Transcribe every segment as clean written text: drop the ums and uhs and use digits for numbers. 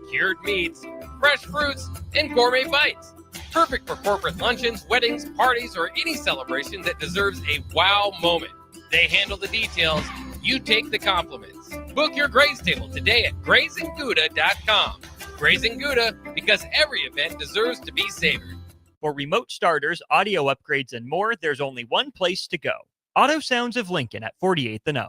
cured meats, fresh fruits, and gourmet bites. Perfect for corporate luncheons, weddings, parties, or any celebration that deserves a wow moment. They handle the details. You take the compliments. Book your Graze Table today at grazingouda.com. Grazing Gouda, because every event deserves to be savored. For remote starters, audio upgrades, and more, there's only one place to go. Auto Sounds of Lincoln at 48th and O.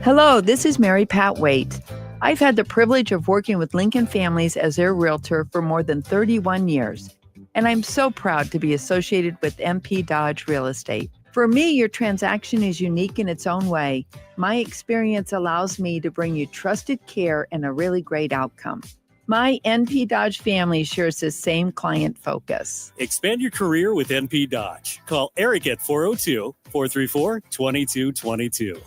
Hello, this is Mary Pat Waite. I've had the privilege of working with Lincoln families as their realtor for more than 31 years, and I'm so proud to be associated with MP Dodge Real Estate. For me, your transaction is unique in its own way. My experience allows me to bring you trusted care and a really great outcome. My NP Dodge family shares the same client focus. Expand your career with NP Dodge. Call Eric at 402-434-2222.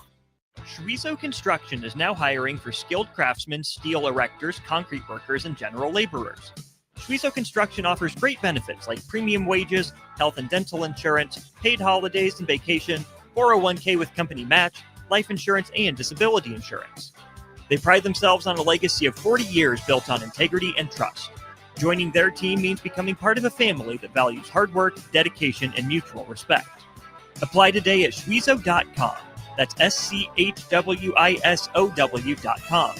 Schweizo Construction is now hiring for skilled craftsmen, steel erectors, concrete workers, and general laborers. Schweizo Construction offers great benefits like premium wages, health and dental insurance, paid holidays and vacation, 401k with company match, life insurance, and disability insurance. They pride themselves on a legacy of 40 years built on integrity and trust. Joining their team means becoming part of a family that values hard work, dedication, and mutual respect. Apply today at schweizo.com. That's SCHWISOW.com.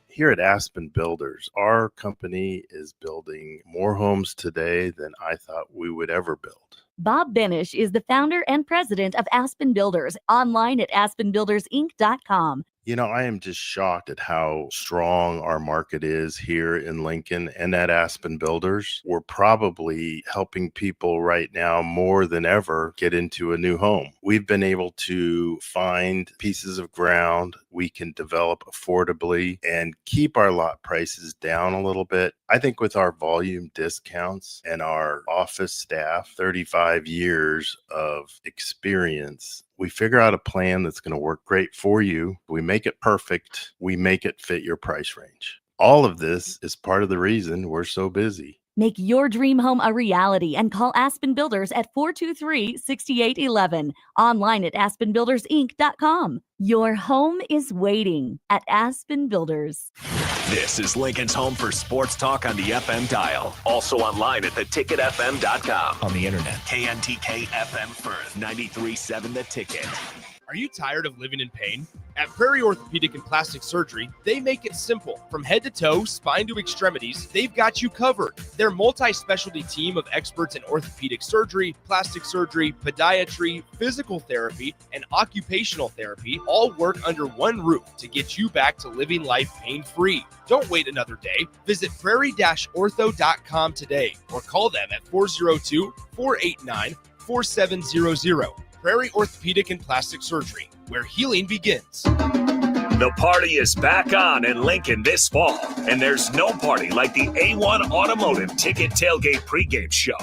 Here at Aspen Builders, our company is building more homes today than I thought we would ever build. Bob Benish is the founder and president of Aspen Builders, online at aspenbuildersinc.com. You know, I am just shocked at how strong our market is here in Lincoln and at Aspen Builders. We're probably helping people right now more than ever get into a new home. We've been able to find pieces of ground we can develop affordably and keep our lot prices down a little bit. I think with our volume discounts and our office staff, 35 years of experience, we figure out a plan that's going to work great for you. We make it perfect. We make it fit your price range. All of this is part of the reason we're so busy. Make your dream home a reality and call Aspen Builders at 423-6811. Online at aspenbuildersinc.com. Your home is waiting at Aspen Builders. This is Lincoln's home for sports talk on the FM dial. Also online at theticketfm.com. On the internet, KNTK FM Firth, 93.7 The Ticket. Are you tired of living in pain? At Prairie Orthopedic and Plastic Surgery, they make it simple. From head to toe, spine to extremities, they've got you covered. Their multi-specialty team of experts in orthopedic surgery, plastic surgery, podiatry, physical therapy, and occupational therapy all work under one roof to get you back to living life pain-free. Don't wait another day. Visit prairie-ortho.com today or call them at 402-489-4700. Prairie Orthopedic and Plastic Surgery, where healing begins. The party is back on in Lincoln this fall, and there's no party like the A1 Automotive Ticket Tailgate pregame show.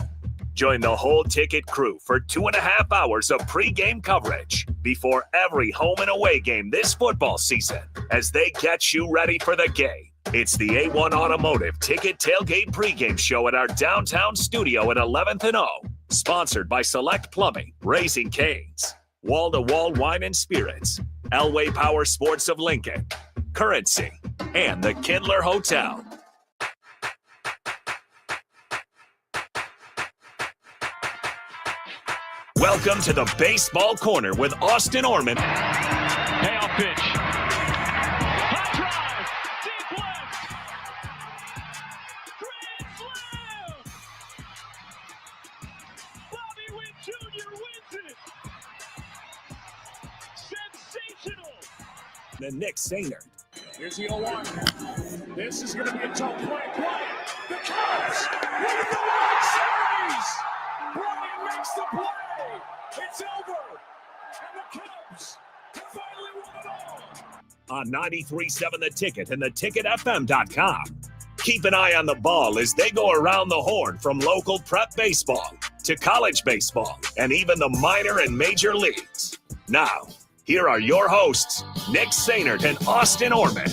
Join the whole Ticket crew for 2.5 hours of pregame coverage before every home and away game this football season as they get you ready for the game. It's the A1 Automotive Ticket Tailgate pregame show at our downtown studio at 11th and O. Sponsored by Select Plumbing, Raising Cane's, Wall to Wall Wine and Spirits, Elway Power Sports of Lincoln, Currency, and the Kindler Hotel. Welcome to the Baseball Corner with Austin Orman. Payoff pitch. High drive. Deep left. Grand slam. Bobby Witt Jr. wins it. Sensational. The Nick Sainer. Here's the 0-1. This is going to be a tough play. The Cubs win the World Series. Bryant makes the play. It's over. And the Cubs have finally won it all. On 93.7 The Ticket and theticketfm.com. Keep an eye on the ball as they go around the horn from local prep baseball to college baseball and even the minor and major leagues. Now, here are your hosts, Nick Sainert and Austin Orman.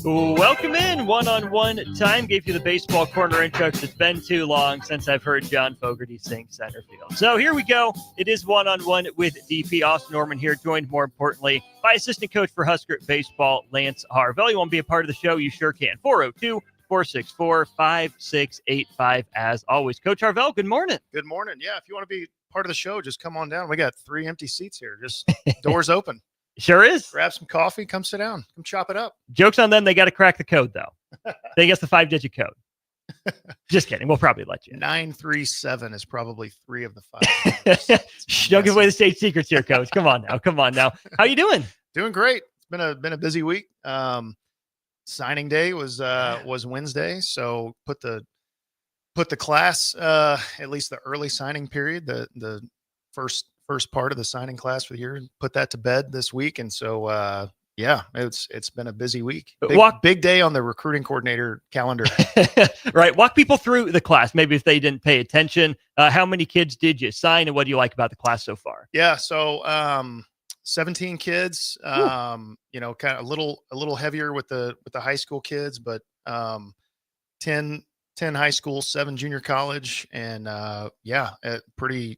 Welcome in. One-on-one time. Gave you the baseball corner intro. It's been too long since I've heard John Fogerty sing center field. So here we go. It is one-on-one with DP. Austin Norman here, joined more importantly by assistant coach for Husker baseball, Lance Harvell. You want to be a part of the show? You sure can. 402-464-5685 as always. Coach Harvell, good morning. Good morning. Yeah, if you want to be part of the show, just come on down. We got 3 empty seats here. Just doors open. Sure is. Grab some coffee, come sit down, come chop it up. Joke's on them. They got to crack the code, though. They guess the 5-digit code. Just kidding. We'll probably let you. 937 is probably 3 of the 5. Shh, don't give away the state secrets here, Coach. Come on now. How you doing? Doing great. It's been a busy week. Signing day was Wednesday, so put the class, at least the early signing period, the first part of the signing class for the year, put that to bed this week. And so, it's been a busy week. Big day on the recruiting coordinator calendar. Right. Walk people through the class, maybe if they didn't pay attention. How many kids did you sign, and what do you like about the class so far? Yeah. So, 17 kids, kind of a little heavier with the high school kids, but 10 high school, 7 junior college, and a pretty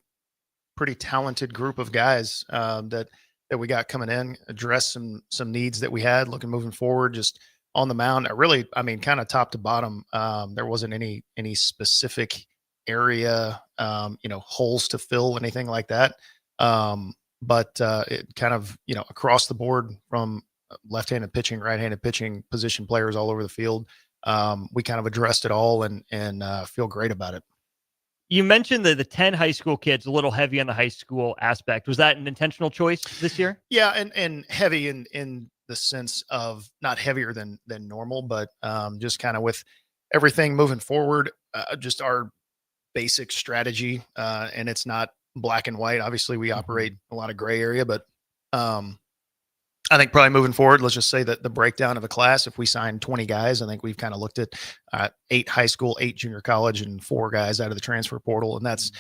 talented group of guys that we got coming in, address some needs that we had moving forward, just on the mound. Kind of top to bottom. There wasn't any specific area, holes to fill, anything like that. But it kind of, across the board, from left-handed pitching, right-handed pitching, position players all over the field. We kind of addressed it all and feel great about it. You mentioned the 10 high school kids, a little heavy on the high school aspect. Was that an intentional choice this year? Yeah, and heavy in the sense of not heavier than normal, but just kind of with everything moving forward, just our basic strategy, and it's not black and white. Obviously, we operate a lot of gray area, but I think probably moving forward, let's just say that the breakdown of a class, if we sign 20 guys, I think we've kind of looked at 8 high school, 8 junior college, and 4 guys out of the transfer portal. And that's,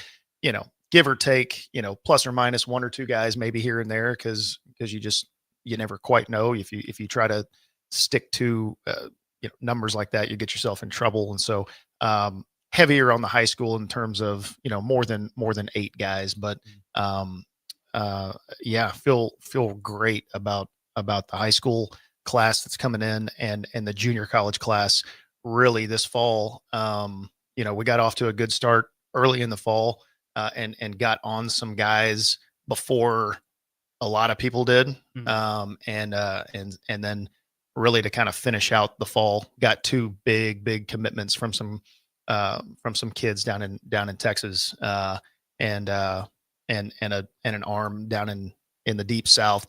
give or take, plus or minus 1 or 2 guys maybe here and there, because you never quite know. If you try to stick to numbers like that, you get yourself in trouble. And so heavier on the high school in terms of more than 8 guys, but feel great about the high school class that's coming in and the junior college class really this fall. We got off to a good start early in the fall, and got on some guys before a lot of people did. And then really to kind of finish out the fall, got 2 big commitments from some kids down in Texas, and an arm down in the deep South,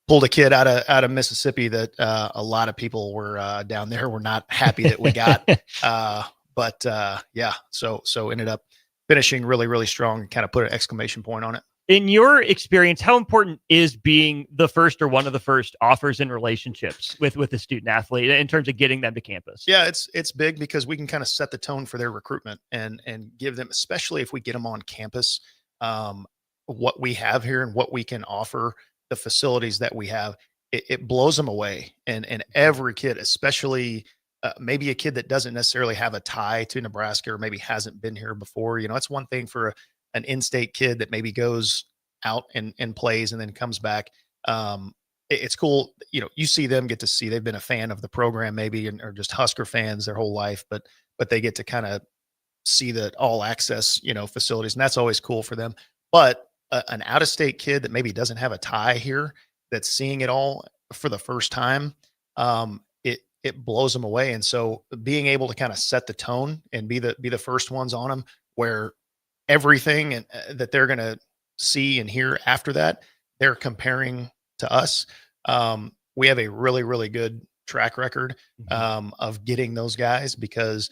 pulled a kid out of Mississippi that a lot of people were down there were not happy that we got. So ended up finishing really, really strong and kind of put an exclamation point on it. In your experience, how important is being the first or one of the first offers in relationships with a student athlete in terms of getting them to campus? Yeah, it's big because we can kind of set the tone for their recruitment and give them, especially if we get them on campus, what we have here and what we can offer, the facilities that we have, it blows them away. And every kid, especially maybe a kid that doesn't necessarily have a tie to Nebraska or maybe hasn't been here before, it's one thing for an in-state kid that maybe goes out and plays and then comes back. It's cool. You see them get to see, they've been a fan of the program maybe, or just Husker fans their whole life, but they get to kind of see the all access, facilities. And that's always cool for them. But an out-of-state kid that maybe doesn't have a tie here, that's seeing it all for the first time, it blows them away. And so being able to kind of set the tone and be the first ones on them, where everything that they're going to see and hear after that, they're comparing to us. We have a really, really good track record of getting those guys, because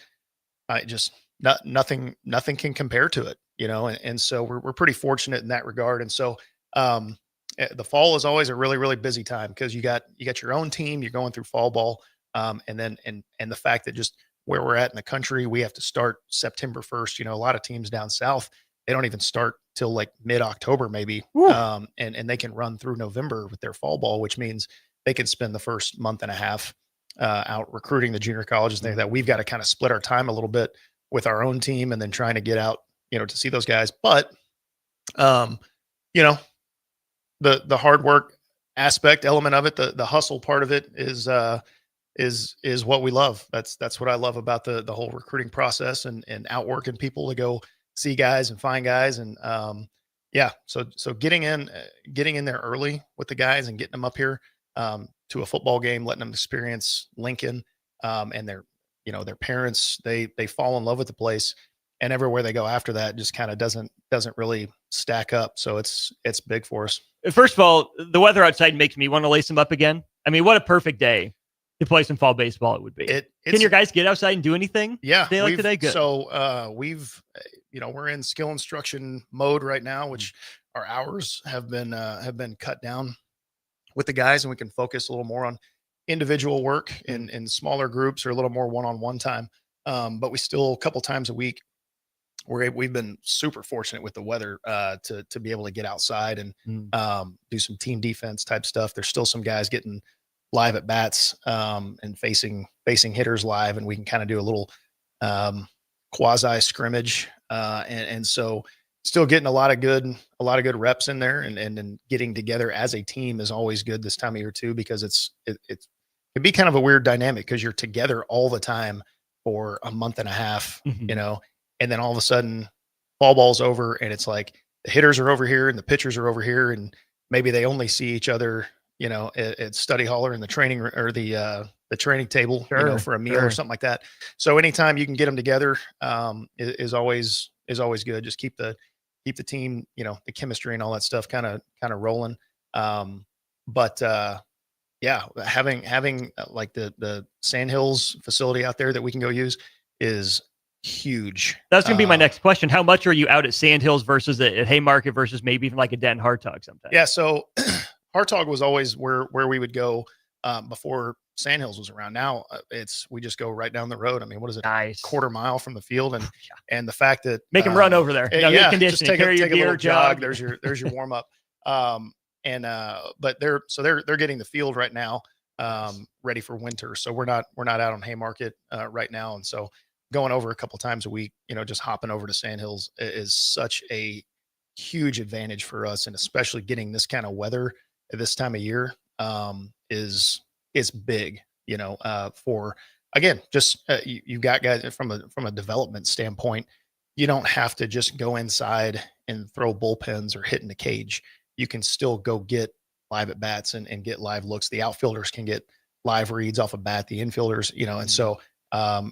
nothing can compare to it, and so we're pretty fortunate in that regard. And so the fall is always a really, really busy time, because you got your own team, you're going through fall ball, and the fact that just where we're at in the country, we have to start September 1st. A lot of teams down south, they don't even start till like mid-October maybe, and they can run through November with their fall ball, which means they can spend the first month and a half out recruiting the junior colleges and things like that. We've got to kind of split our time a little bit with our own team and then trying to get out, to see those guys. But, the hard work element of it, the hustle part of it is what we love. That's what I love about the whole recruiting process and outworking people to go see guys and find guys. And, so getting in there early with the guys and getting them up here, to a football game, letting them experience Lincoln, and their parents, they fall in love with the place, and everywhere they go after that just kind of doesn't really stack up. So it's big for us. First of all, the weather outside makes me want to lace them up again. I mean, what a perfect day to play some fall baseball it would be. Can your guys get outside and do anything? Yeah. Day like today? Good. So we're in skill instruction mode right now, which our hours have been cut down with the guys, and we can focus a little more on individual work in smaller groups or a little more one-on-one time. But we still, a couple times a week, we've been super fortunate with the weather to be able to get outside and do some team defense type stuff. There's still some guys getting live at bats and facing hitters live, and we can kind of do a little quasi scrimmage. And so still getting a lot of good reps in there, and getting together as a team is always good this time of year too, because it can be kind of a weird dynamic because you're together all the time for a month and a half, and then all of a sudden fall ball's over and it's like the hitters are over here and the pitchers are over here, and maybe they only see each other, at study hall or in the training or the training table, for a meal or something like that. So anytime you can get them together, is always good. Just keep the team, the chemistry and all that stuff kind of rolling. But having like the Sandhills facility out there that we can go use is huge. That's going to be my next question. How much are you out at Sandhills versus at Haymarket versus maybe even like a Denton Hartog sometimes? Yeah. So Hartog was always where we would go before Sandhills was around. Now we just go right down the road. I mean, what is it? Nice. Quarter mile from the field. And the fact that make them run over there. Just take a little jog. There's your warm up. But they're getting the field right now, ready for winter. So we're not out on Haymarket right now. And so going over a couple times a week, just hopping over to Sandhills is such a huge advantage for us. And especially getting this kind of weather at this time of year is big, for, again, just you've got guys from a development standpoint. You don't have to just go inside and throw bullpens or hit in the cage. You can still go get live at bats and get live looks. The outfielders can get live reads off a bat, the infielders, and so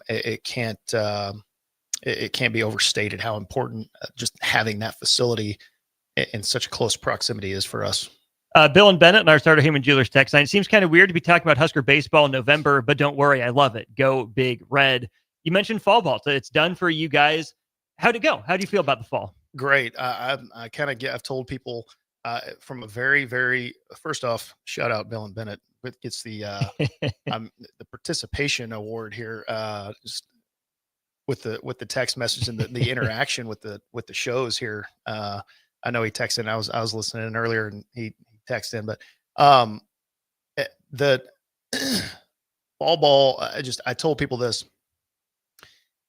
it can't be overstated how important just having that facility in such close proximity is for us. Bill and Bennett and our Starter Heyman Jewelers text line. It seems kind of weird to be talking about Husker baseball in November, but don't worry, I love it. Go Big Red. You mentioned fall ball, so it's done for you guys. How'd it go? How do you feel about the fall? Great. I've told people from a very, very, first off, shout out Bill and Bennett. It gets the participation award here, just with the text message and the interaction with the shows here. I know he texted. I was listening in earlier and he texted in, but the fall ball. I told people this.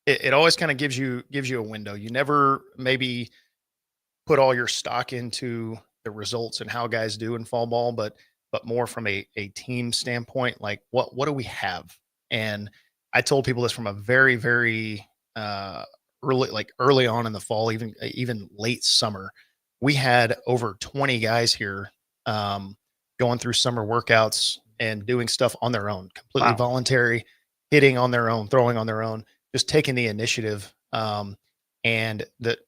It always kind of gives you a window. You never maybe put all your stock into the results and how guys do in fall ball, but more from a team standpoint, like what do we have? And I told people this from a very, very early on in the fall, even late summer. We had over 20 guys here going through summer workouts and doing stuff on their own, completely voluntary, hitting on their own, throwing on their own, just taking the initiative. And the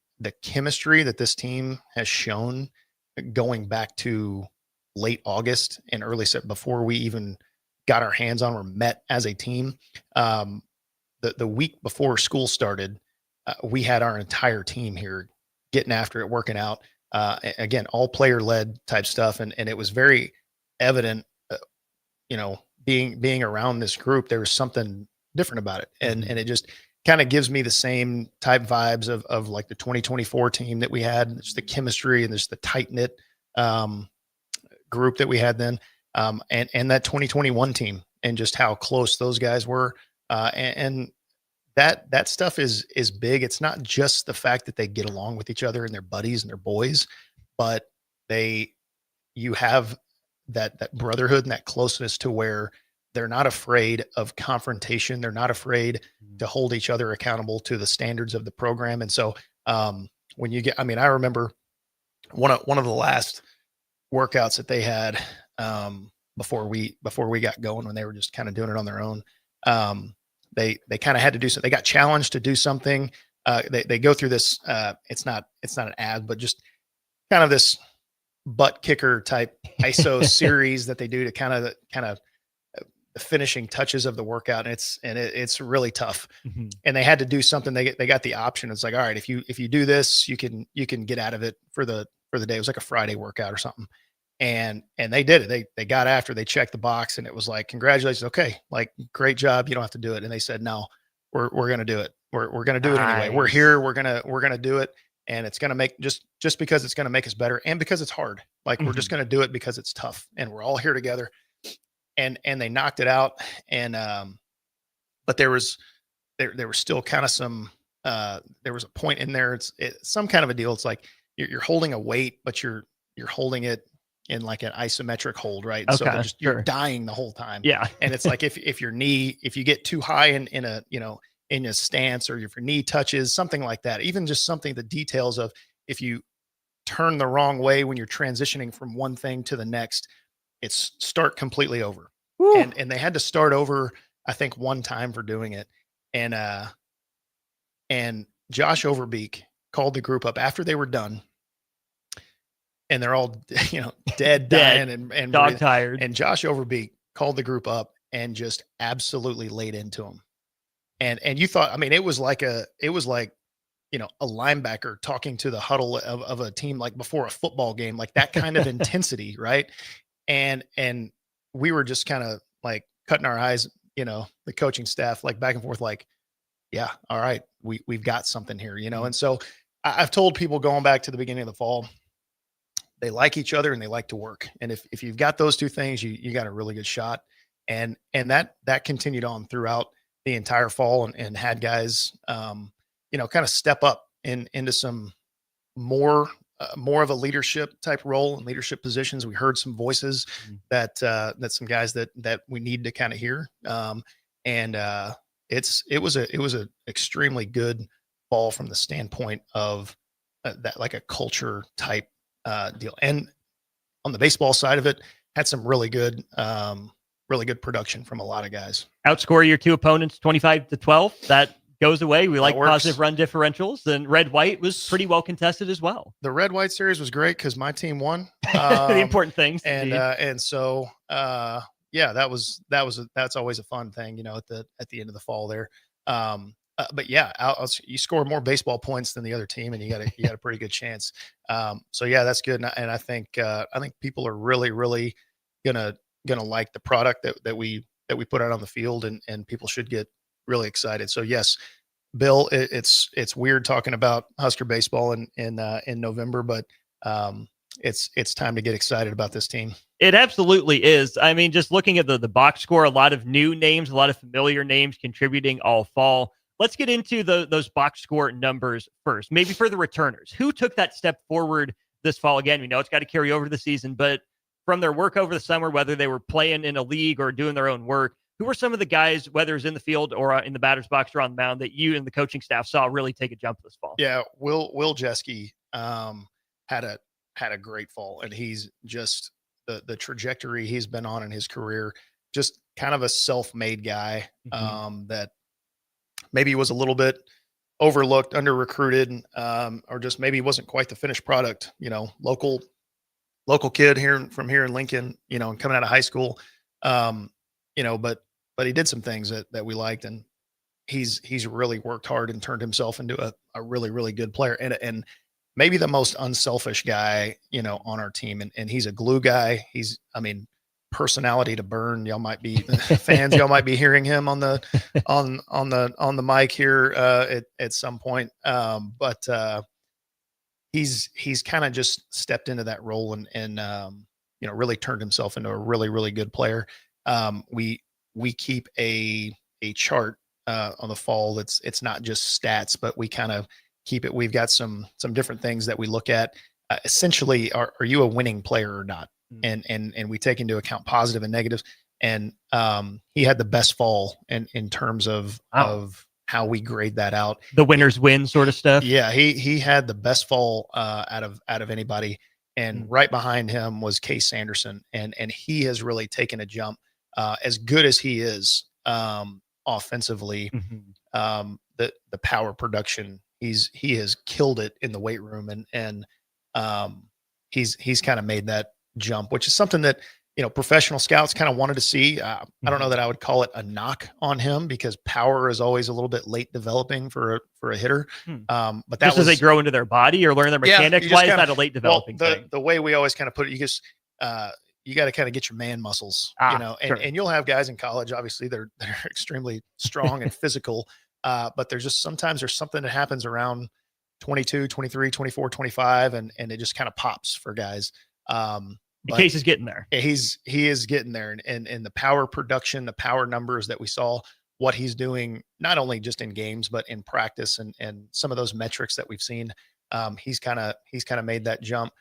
chemistry that this team has shown going back to late August and early September, before we even got our hands on or met as a team. The week before school started, we had our entire team here getting after it, working out. Again, all player led type stuff. And it was very evident, being around this group, there was something different about it. And it just kind of gives me the same type vibes of like the 2024 team that we had, just the chemistry and just the tight knit, group that we had then. And that 2021 team and just how close those guys were. And that stuff is big. It's not just the fact that they get along with each other and they're buddies and they're boys, but you have that brotherhood and that closeness to where they're not afraid of confrontation. They're not afraid to hold each other accountable to the standards of the program. And so when you get, I mean, I remember one of the last workouts that they had before we got going, when they were just kind of doing it on their own. They kind of had to do something. They got challenged to do something. They go through this. It's not an ad, but just kind of this butt kicker type ISO series that they do to kind of the finishing touches of the workout. And it's really tough. Mm-hmm. And they had to do something. They got the option. It's like, all right, if you do this, you can get out of it for the day. It was like a Friday workout or something. And they did it. They got after, they checked the box, and it was like, congratulations. Okay. Like, great job. You don't have to do it. And they said, no, we're going to do it. We're going to do it anyway. We're here. We're going to do it. And it's going to make just because it's going to make us better. And because it's hard, like we're just going to do it because it's tough and we're all here together. And they knocked it out. And, but there was still kind of some, there was a point in there. It's some kind of a deal. It's like you're holding a weight, but you're holding it in like an isometric hold, right? Okay, so you're dying the whole time. Yeah. And it's like, if you get too high in a stance, or if your knee touches, something like that, even just something, the details of if you turn the wrong way when you're transitioning from one thing to the next, it's start completely over. And they had to start over, I think, one time for doing it. And Josh Overbeek called the group up after they were done, and they're all, dead, dying and dog breathing. tired. And Josh Overbeek called the group up and just absolutely laid into them. And you thought, I mean, it was like a linebacker talking to the huddle of a team, like before a football game, like that kind of intensity. Right. And we were just kind of like cutting our eyes, the coaching staff, like back and forth, like, yeah, all right, we've got something here, And so I've told people going back to the beginning of the fall, they like each other and they like to work. And if you've got those two things, you got a really good shot. And that continued on throughout the entire fall, and had guys, kind of step up into some more of a leadership type role and leadership positions. We heard some voices that some guys that we need to kind of hear. It was a extremely good fall from the standpoint of that, like a culture type deal. And on the baseball side of it, had some really good production from a lot of guys. Outscore your two opponents 25-12. That goes away. We like works. Positive run differentials. And red-white was pretty well contested as well. The red-white series was great because my team won. The important things. And so that's always a fun thing, at the end of the fall there. But yeah, you score more baseball points than the other team, and you got a pretty good chance. So yeah, that's good. And I think people are really, really gonna like the product that we put out on the field, and people should get really excited. So yes, Bill, it's weird talking about Husker baseball in November, but it's time to get excited about this team. It absolutely is. I mean, just looking at the box score, a lot of new names, a lot of familiar names contributing all fall. Let's get into those box score numbers first, maybe for the returners. Who took that step forward this fall? Again, we know it's got to carry over to the season, but from their work over the summer, whether they were playing in a league or doing their own work, who were some of the guys, whether it's in the field or in the batter's box or on the mound, that you and the coaching staff saw really take a jump this fall? Yeah, Will Jeske had a great fall, and he's just the trajectory he's been on in his career, just kind of a self-made guy that maybe was a little bit overlooked, under-recruited, or just maybe wasn't quite the finished product, local kid from here in Lincoln, and coming out of high school, but he did some things that we liked, and he's really worked hard and turned himself into a really, really good player, and maybe the most unselfish guy, on our team. And he's a glue guy. Personality to burn. Y'all might be fans. Y'all might be hearing him on the mic here at some point. But he's kind of just stepped into that role and really turned himself into a really, really good player. We we keep a chart on the fall. It's not just stats, but we kind of keep it. We've got some different things that we look at. Essentially, are you a winning player or not? And we take into account positive and negatives. And he had the best fall in terms of how we grade that out. The winners win sort of stuff. Yeah, he had the best fall out of anybody. And right behind him was Case Sanderson, and he has really taken a jump. As good as he is offensively, the power production, he has killed it in the weight room, and he's kind of made that jump, which is something that professional scouts kind of wanted to see. I don't know that I would call it a knock on him, because power is always a little bit late developing for a hitter. But that just as they grow into their body or learn their mechanics, why is that a late developing thing? The way we always kind of put it, you got to kind of get your man muscles, sure. and you'll have guys in college, obviously they're extremely strong and physical. But sometimes there's something that happens around 22, 23, 24, 25, and it just kind of pops for guys. Case is getting there. He is getting there, and the power production, the power numbers that we saw, what he's doing, not only just in games, but in practice and some of those metrics that we've seen. He's kind of made that jump.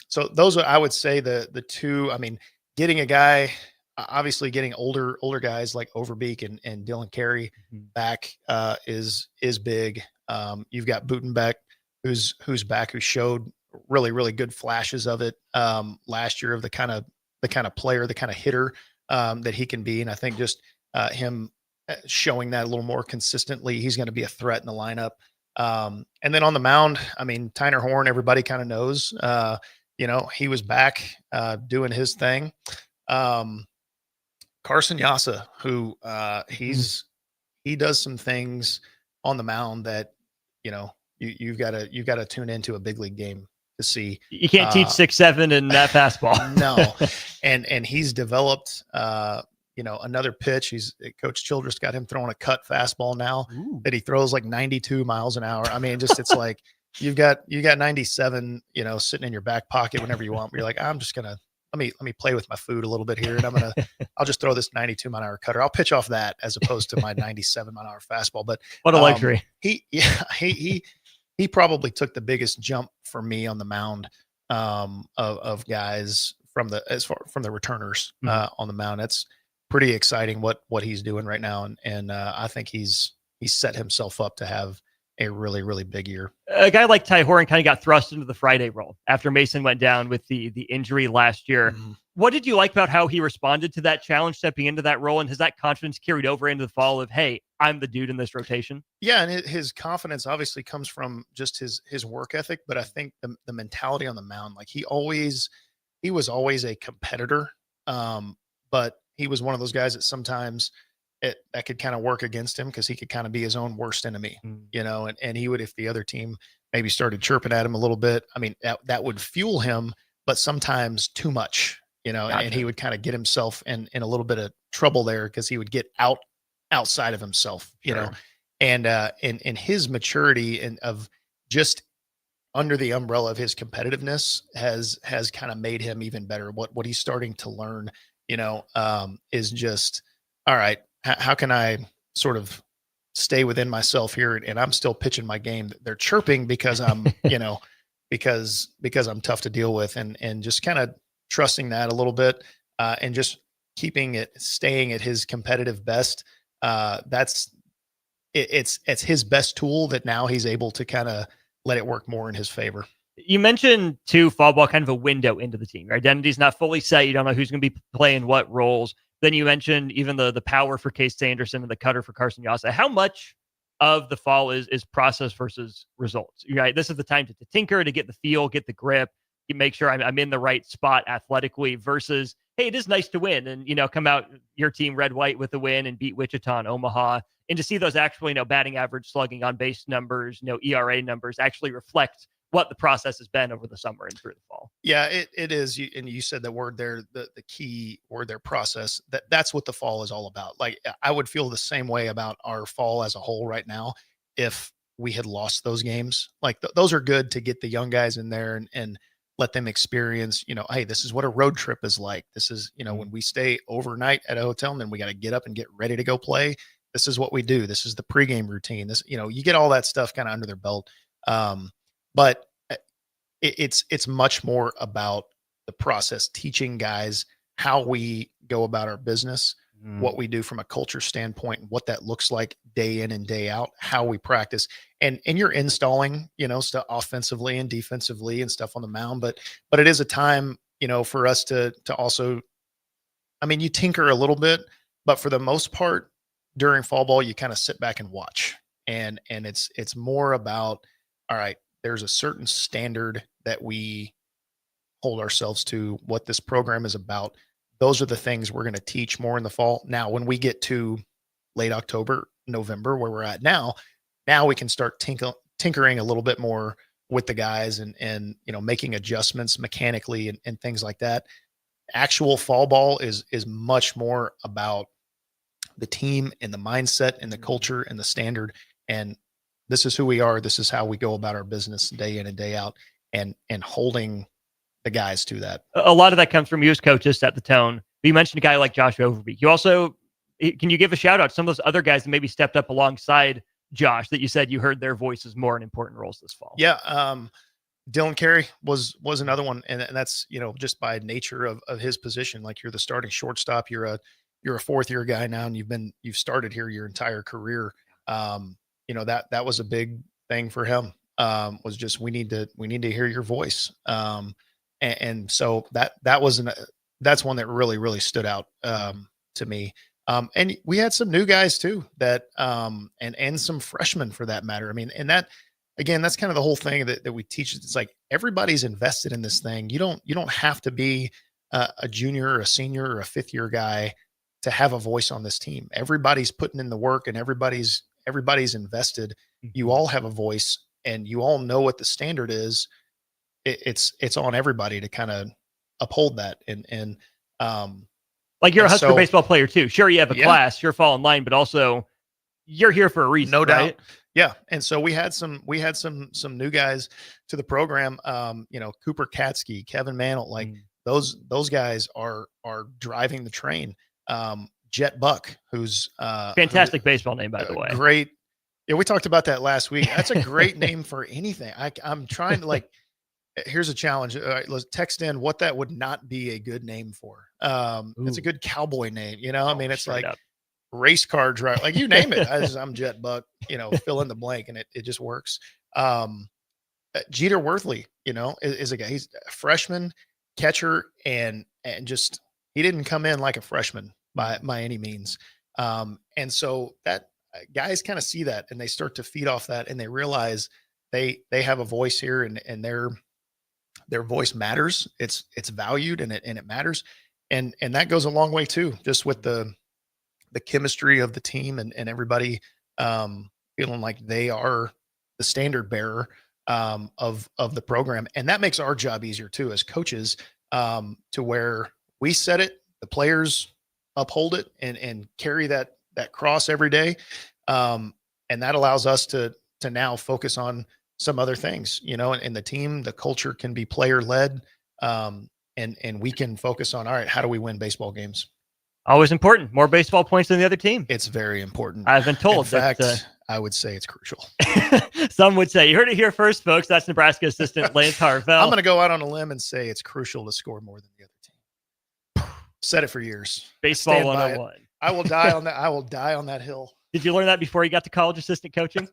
So those are, I would say, the two. I mean, getting a guy, obviously getting older guys like Overbeek and Dylan Carey back is big. You've got Butenbeck, who's back, who showed really, really good flashes of it last year, of the kind of player, the kind of hitter that he can be. And I think just him showing that a little more consistently, he's going to be a threat in the lineup. And then on the mound, I mean, Tyner Horn, everybody kind of knows, he was back doing his thing. Carson Yasa, who he does some things on the mound that, you've got to tune into a big league game to see. You can't teach 6'7" in that fastball. No. And he's developed, another pitch. Coach Childress got him throwing a cut fastball now that he throws like 92 miles an hour. I mean, it's like, you got 97, sitting in your back pocket whenever you want. But you're like, I'm just going to, let me play with my food a little bit here. And I'll just throw this 92 mile an hour cutter. I'll pitch off that as opposed to my 97 mile an hour fastball. But what a luxury. He probably took the biggest jump for me on the mound of guys from the returners on the mound. That's pretty exciting what he's doing right now. And I think he's set himself up to have a really, really big year. A guy like Ty Horn kind of got thrust into the Friday role after Mason went down with the injury last year. What did you like about how he responded to that challenge, stepping into that role? And has that confidence carried over into the fall of, hey, I'm the dude in this rotation? Yeah. And his confidence obviously comes from just his work ethic, but I think the mentality on the mound, like he was always a competitor. But he was one of those guys that sometimes that could kind of work against him, because he could kind of be his own worst enemy, and he would, if the other team maybe started chirping at him a little bit, I mean, that would fuel him, but sometimes too much, gotcha. And he would kind of get himself in a little bit of trouble there, because he would get outside of himself, and in his maturity and of just under the umbrella of his competitiveness has kind of made him even better. What he's starting to learn, is just, all right, how can I sort of stay within myself here? And I'm still pitching my game. They're chirping because I'm, because I'm tough to deal with, and just kind of trusting that a little bit, and just staying at his competitive best. It's his best tool that now he's able to kind of let it work more in his favor. You mentioned too, fall ball kind of a window into the team. Your identity's not fully set. You don't know who's going to be playing what roles. Then you mentioned even the power for Case Sanderson and the cutter for Carson Yasa. How much of the fall is process versus results? Right, this is the time to tinker, to get the feel, get the grip, make sure I'm in the right spot athletically, versus, hey, it is nice to win and, come out your team red, white with the win and beat Wichita and Omaha, and to see those actually, batting average, slugging, on base numbers, ERA numbers actually reflect what the process has been over the summer and through the fall. Yeah, it is. And you said the word there, the key word there, process. That's what the fall is all about. Like, I would feel the same way about our fall as a whole right now if we had lost those games. Like those are good to get the young guys in there and let them experience, hey, this is what a road trip is like. This is, when we stay overnight at a hotel and then we got to get up and get ready to go play. This is what we do. This is the pregame routine. This, you get all that stuff kind of under their belt. But it's much more about the process, teaching guys how we go about our business, what we do from a culture standpoint, and what that looks like day in and day out, how we practice. And you're installing, stuff offensively and defensively and stuff on the mound, but it is a time, for us to also, you tinker a little bit, but for the most part during fall ball, you kind of sit back and watch. And it's more about, all right, there's a certain standard that we hold ourselves to, what this program is about. Those are the things we're going to teach more in the fall. Now, when we get to late October, November, where we're at now we can start tinkering a little bit more with the guys and making adjustments mechanically and things like that. Actual fall ball is much more about the team and the mindset and the culture and the standard. And this is who we are. This is how we go about our business day in and day out, and holding the guys to that. A lot of that comes from you as coaches, set the tone. You mentioned a guy like Josh Overby. You also, can you give a shout out to some of those other guys that maybe stepped up alongside Josh that you said you heard their voices more in important roles this fall? Yeah. Dylan Carey was another one. And that's, just by nature of his position. Like, you're the starting shortstop, you're a fourth year guy now, and you've started here your entire career. That was a big thing for him. Was just, we need to hear your voice. And so that's one that really, really stood out to me. And we had some new guys too that, and some freshmen for that matter. And that, again, that's kind of the whole thing that we teach. It's like, everybody's invested in this thing. You don't have to be a junior or a senior or a fifth year guy to have a voice on this team. Everybody's putting in the work, and everybody's invested. You all have a voice, and you all know what the standard is. It's on everybody to kind of uphold that. And like, you're a Husker baseball player too. Sure, you have a class, you're fall in line, but also you're here for a reason. No doubt. Right? Yeah. And so we had some new guys to the program. Cooper Katsky, Kevin Mantle, like those guys are driving the train. Jet Buck, who's fantastic baseball name, by the way. Great. Yeah, we talked about that last week. That's a great name for anything. I'm trying to, like, here's a challenge. Let's text in what that would not be a good name for. It's a good cowboy name, it's like up. Race car driver, like, you name it. I'm Jet Buck, fill in the blank, and it just works. Jeter Worthley, is a guy. He's a freshman catcher, and just, he didn't come in like a freshman by any means. And so that guys kind of see that, and they start to feed off that, and they realize they have a voice here, and their voice matters. It's valued, and it matters. And that goes a long way too, just with the chemistry of the team and everybody feeling like they are the standard bearer of the program. And that makes our job easier too, as coaches, to where we set it, the players uphold it and carry that cross every day. And that allows us to now focus on some other things, and the team, the culture can be player led. And we can focus on, all right, how do we win baseball games? Always important. More baseball points than the other team. It's very important. I've been told. In fact, I would say it's crucial. Some would say. You heard it here first, folks. That's Nebraska assistant Lance Harvell. I'm going to go out on a limb and say it's crucial to score more than the other team. Said it for years. Baseball 101. I will die on that. I will die on that hill. Did you learn that before you got to college assistant coaching?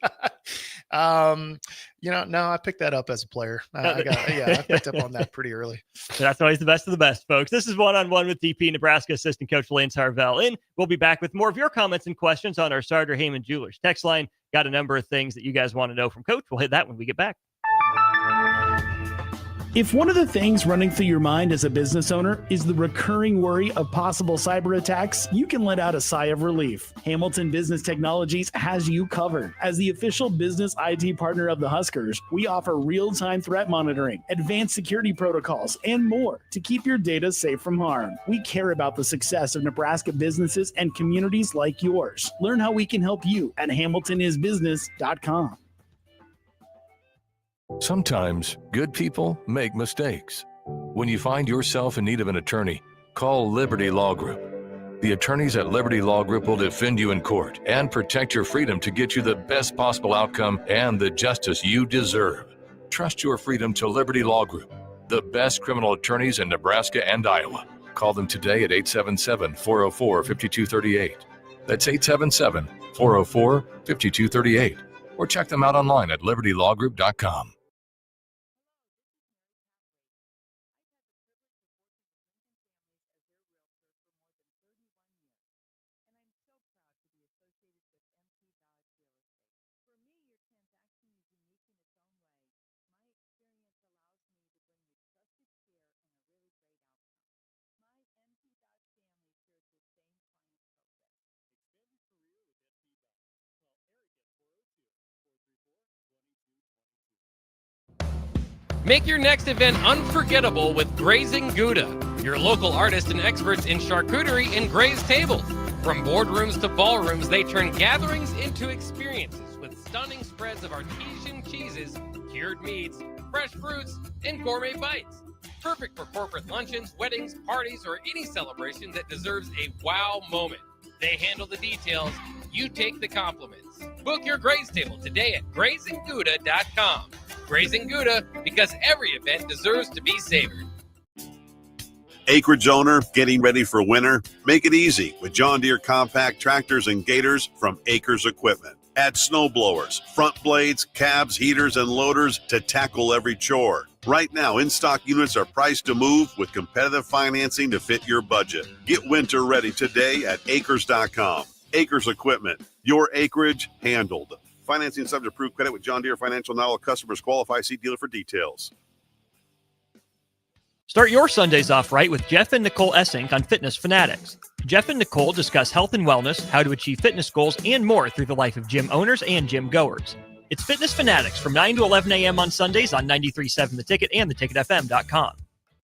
No, I picked that up as a player. I picked up on that pretty early. So that's always the best of the best, folks. This is One-on-One with DP, Nebraska assistant coach Lance Harvell. And we'll be back with more of your comments and questions on our Sartor Heyman Jewelers text line. Got a number of things that you guys want to know from Coach. We'll hit that when we get back. If one of the things running through your mind as a business owner is the recurring worry of possible cyber attacks, you can let out a sigh of relief. Hamilton Business Technologies has you covered. As the official business IT partner of the Huskers, we offer real-time threat monitoring, advanced security protocols, and more to keep your data safe from harm. We care about the success of Nebraska businesses and communities like yours. Learn how we can help you at HamiltonIsBusiness.com. Sometimes good people make mistakes. When you find yourself in need of an attorney, call Liberty Law Group. The attorneys at Liberty Law Group will defend you in court and protect your freedom to get you the best possible outcome and the justice you deserve. Trust your freedom to Liberty Law Group, the best criminal attorneys in Nebraska and Iowa. Call them today at 877-404-5238. That's 877-404-5238. Or check them out online at libertylawgroup.com. Make your next event unforgettable with Grazing Gouda, your local artists and experts in charcuterie and grazed tables. From boardrooms to ballrooms, they turn gatherings into experiences with stunning spreads of artesian cheeses, cured meats, fresh fruits, and gourmet bites. Perfect for corporate luncheons, weddings, parties, or any celebration that deserves a wow moment. They handle the details. You take the compliments. Book your graze table today at GrazingGouda.com. Grazing Gouda, because every event deserves to be savored. Acreage owner getting ready for winter? Make it easy with John Deere compact tractors and gators from Acres Equipment. Add snow blowers, front blades, cabs, heaters, and loaders to tackle every chore. Right now, in-stock units are priced to move with competitive financing to fit your budget. Get winter ready today at acres.com. Acres Equipment, your acreage handled. Financing subject to approved credit with John Deere Financial. Not all customers qualify. See dealer for details. Start your Sundays off right with Jeff and Nicole Essink on Fitness Fanatics. Jeff and Nicole discuss health and wellness, how to achieve fitness goals, and more through the life of gym owners and gym goers. It's Fitness Fanatics from 9 to 11 a.m. on Sundays on 93.7 The Ticket and theticketfm.com.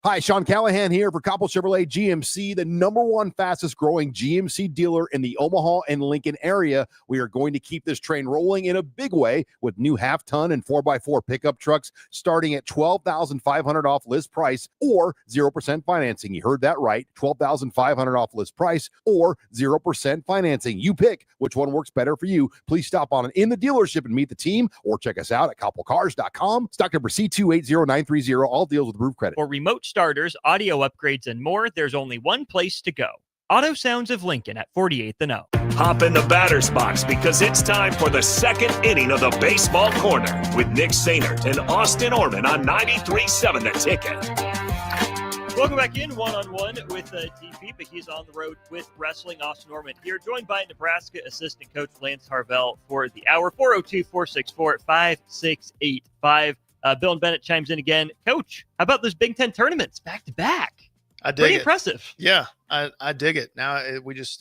Hi, Sean Callahan here for Coppell Chevrolet GMC, the #1 fastest growing GMC dealer in the Omaha and Lincoln area. We are going to keep this train rolling in a big way with new half-ton and 4x4 pickup trucks starting at $12,500 off list price or 0% financing. You heard that right, $12,500 off list price or 0% financing. You pick which one works better for you. Please stop on in the dealership and meet the team or check us out at coppellcars.com. Stock number C280930. All deals with approved credit. For remote starters, audio upgrades, and more, there's only one place to go. Auto Sounds of Lincoln at 48th and O. Hop in the batter's box because it's time for the second inning of the Baseball Corner with Nick Sainert and Austin Orman on 93.7 The Ticket. Welcome back in one-on-one with DP, but he's on the road with Wrestling. Austin Orman here, joined by Nebraska assistant coach Lance Harvell for the hour. 402-464-5685. Bill and Bennett chimes in again. Coach, how about those Big Ten tournaments back-to-back? I dig Pretty it. impressive. Yeah, I dig it. Now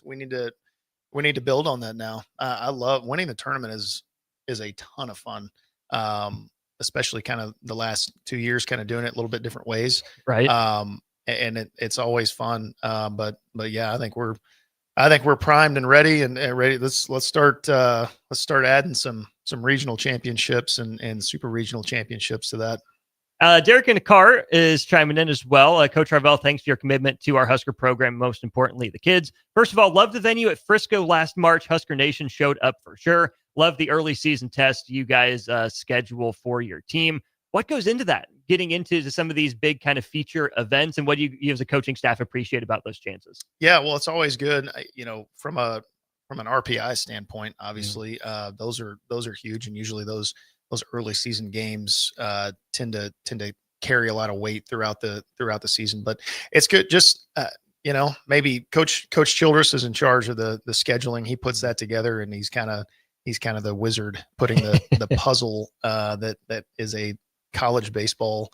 we need to build on that now. I love winning the tournament is a ton of fun. Especially kind of the last 2 years, kind of doing it a little bit different ways. Right. And it's always fun. But yeah, I think we're primed and ready and ready. Let's start adding some regional championships and super regional championships to that. Derek in the car is chiming in as well. Coach Harvell, thanks for your commitment to our Husker program. Most importantly, the kids. First of all, love the venue at Frisco last March. Husker Nation showed up for sure. Love the early season test you guys schedule for your team. What goes into that? Getting into some of these big kind of feature events, and what do you as a coaching staff appreciate about those chances? Yeah, well, it's always good. From an RPI standpoint, obviously, those are huge, and usually those early season games tend to carry a lot of weight throughout the season. But it's good. Just maybe Coach Childress is in charge of the scheduling. He puts that together, and he's kind of the wizard putting the puzzle that is a college baseball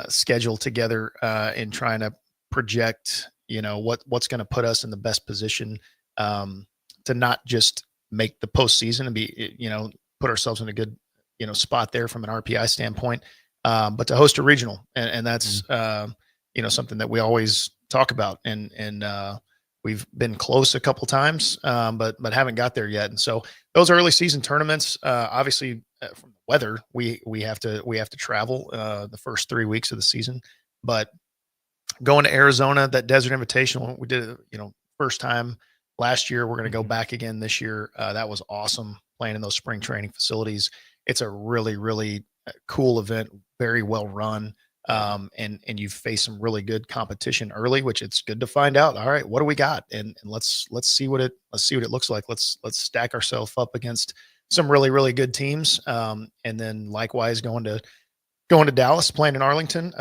schedule together and trying to project what's going to put us in the best position to not just make the postseason and be put ourselves in a good spot there from an RPI standpoint, but to host a regional, and that's something that we always talk about, and we've been close a couple times, but haven't got there yet. And so those early season tournaments, obviously from the weather, we have to travel the first 3 weeks of the season. But going to Arizona, that Desert Invitational, we did it, first time last year. We're going to go back again this year. That was awesome playing in those spring training facilities. It's a really, really cool event, very well run. And you face some really good competition early, which it's good to find out. All right, what do we got? And let's see what it looks like. Let's stack ourselves up against some really, really good teams. And then likewise going to Dallas, playing in Arlington,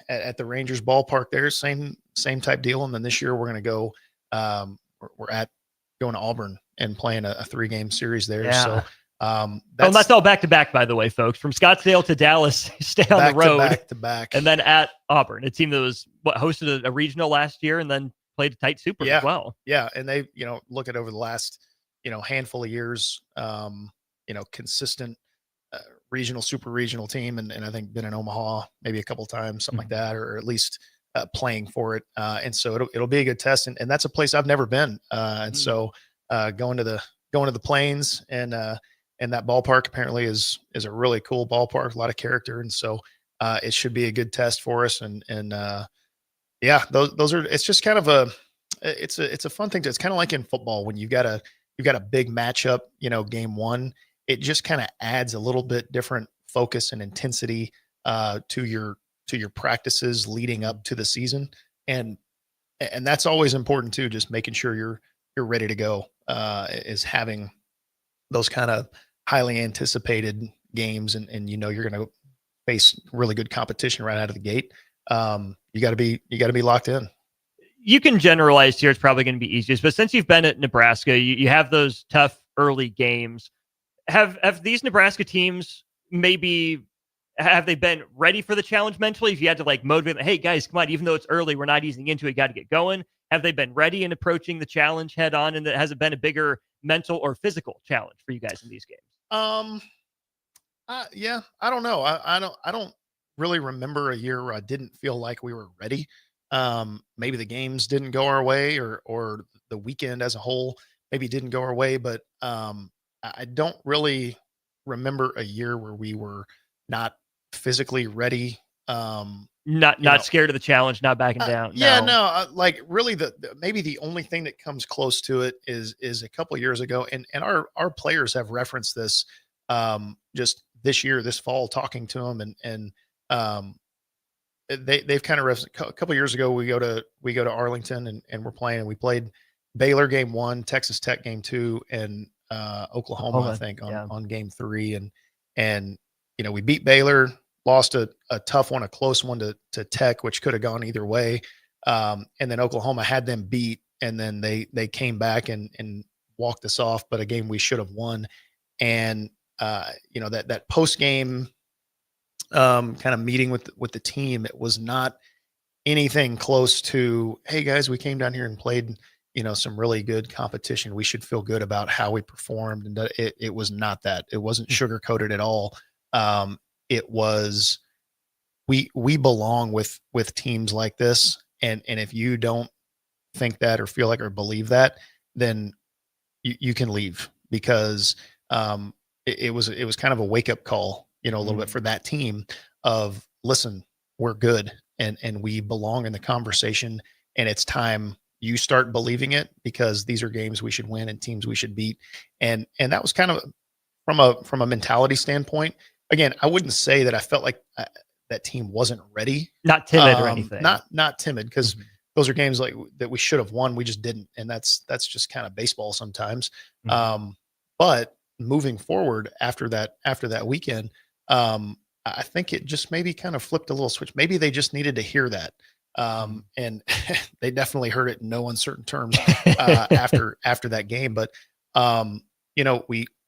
at the Rangers ballpark there, same type deal. And then this year we're going to go, going to Auburn and playing a 3-game series there. Yeah. So, that's all back to back, by the way, folks. From Scottsdale to Dallas, stay on the road, back to back, and then at Auburn, a team that was hosted a regional last year and then played a tight super as well. Yeah, and they, look at over the last, handful of years, consistent regional, super regional team, and I think been in Omaha maybe a couple of times, something like that, or at least playing for it. And so it'll be a good test, and that's a place I've never been. And so going to the Plains and that ballpark apparently is a really cool ballpark, a lot of character. And so it should be a good test for us. And yeah, those are, it's just kind of it's a fun thing. It's kind of like in football when you've got a big matchup, game one, it just kind of adds a little bit different focus and intensity to your practices leading up to the season. And that's always important too, just making sure you're ready to go, is having those kind of highly anticipated games, and you're going to face really good competition right out of the gate. You got to be locked in. You can generalize here. It's probably going to be easiest, but since you've been at Nebraska, you have those tough early games. Have these Nebraska teams have they been ready for the challenge mentally? If you had to motivate them, hey guys, come on, even though it's early, we're not easing into it, got to get going. Have they been ready in approaching the challenge head on? And has it been a bigger mental or physical challenge for you guys in these games? Yeah, I don't know. I don't really remember a year where I didn't feel like we were ready. Maybe the games didn't go our way, or the weekend as a whole maybe didn't go our way, but I don't really remember a year where we were not physically ready. Not scared of the challenge, not backing down. Yeah, no, really maybe the only thing that comes close to it is a couple of years ago. And our players have referenced this, just this year, this fall, talking to them, and they've kind of referenced a couple of years ago. We go to Arlington and we're playing, and we played Baylor game 1, Texas Tech game 2, and Oklahoma, I think on game 3. And we beat Baylor, lost a tough one, a close one to Tech, which could have gone either way. And then Oklahoma had them beat, and then they came back and walked us off, but a game we should have won. And that post game kind of meeting with the team, it was not anything close to, hey guys, we came down here and played some really good competition, we should feel good about how we performed. And it was not that. It wasn't sugar coated at all. It was, we belong with teams like this. And if you don't think that or feel like or believe that, then you can leave, because it was kind of a wake up call, a little bit for that team of, listen, we're good and we belong in the conversation, and it's time you start believing it, because these are games we should win and teams we should beat. And that was kind of from a mentality standpoint. Again, I wouldn't say that I felt like that team wasn't ready, not timid or anything, not timid, because those are games that we should have won. We just didn't. And that's just kind of baseball sometimes. But moving forward after that weekend, I think it just maybe kind of flipped a little switch. Maybe they just needed to hear that. And they definitely heard it in no uncertain terms after that game. But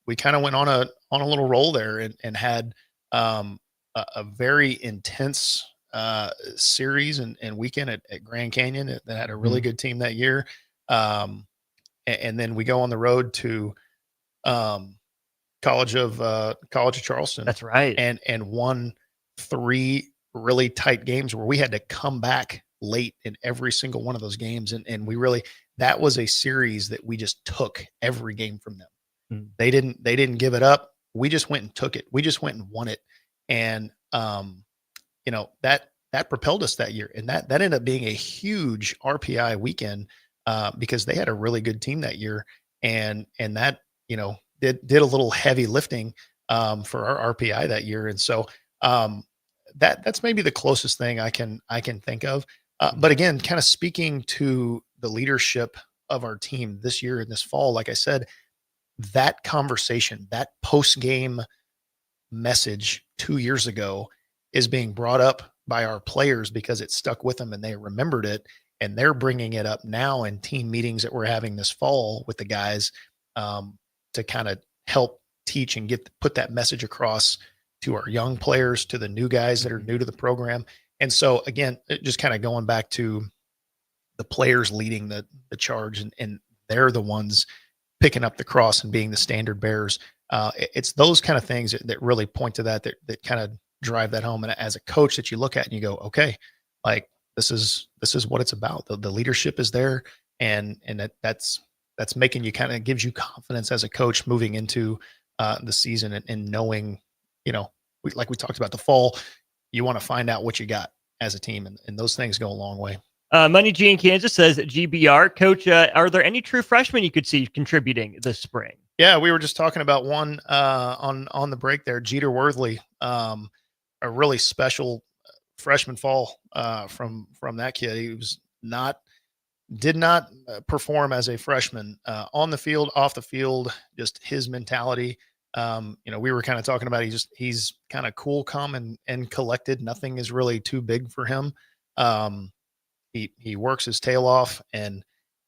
we kind of went on a little roll there and had a very intense series and weekend at Grand Canyon that had a really good team that year. And then we go on the road to College of Charleston. That's right. And won 3 really tight games where we had to come back late in every single one of those games. And we really, that was a series that we just took every game from them. Mm. They didn't give it up. We just went and took it. We just went and won it. And, that propelled us that year. And that ended up being a huge RPI weekend, because they had a really good team that year. And that, did a little heavy lifting, for our RPI that year. And so, that's maybe the closest thing I can think of. But again, kind of speaking to the leadership of our team this year and this fall, like I said, that conversation, that post game message 2 years ago is being brought up by our players because it stuck with them and they remembered it, and they're bringing it up now in team meetings that we're having this fall with the guys, to kind of help teach and put that message across to our young players, to the new guys that are new to the program. And so again, just kind of going back to the players leading the charge, and they're the ones picking up the cross and being the standard bearers. It's those kind of things that really point to that kind of drive that home. And as a coach that you look at and you go, okay, like this is what it's about. The leadership is there. And that's making you kind of gives you confidence as a coach moving into the season and knowing, like we talked about the fall, you want to find out what you got as a team. And those things go a long way. Money G in Kansas says, GBR, Coach, are there any true freshmen you could see contributing this spring? Yeah, we were just talking about one on the break there, Jeter Worthley, a really special freshman fall from that kid. He was did not perform as a freshman on the field, off the field, just his mentality. We were kind of talking about he's kind of cool, calm, and collected. Nothing is really too big for him. He works his tail off, and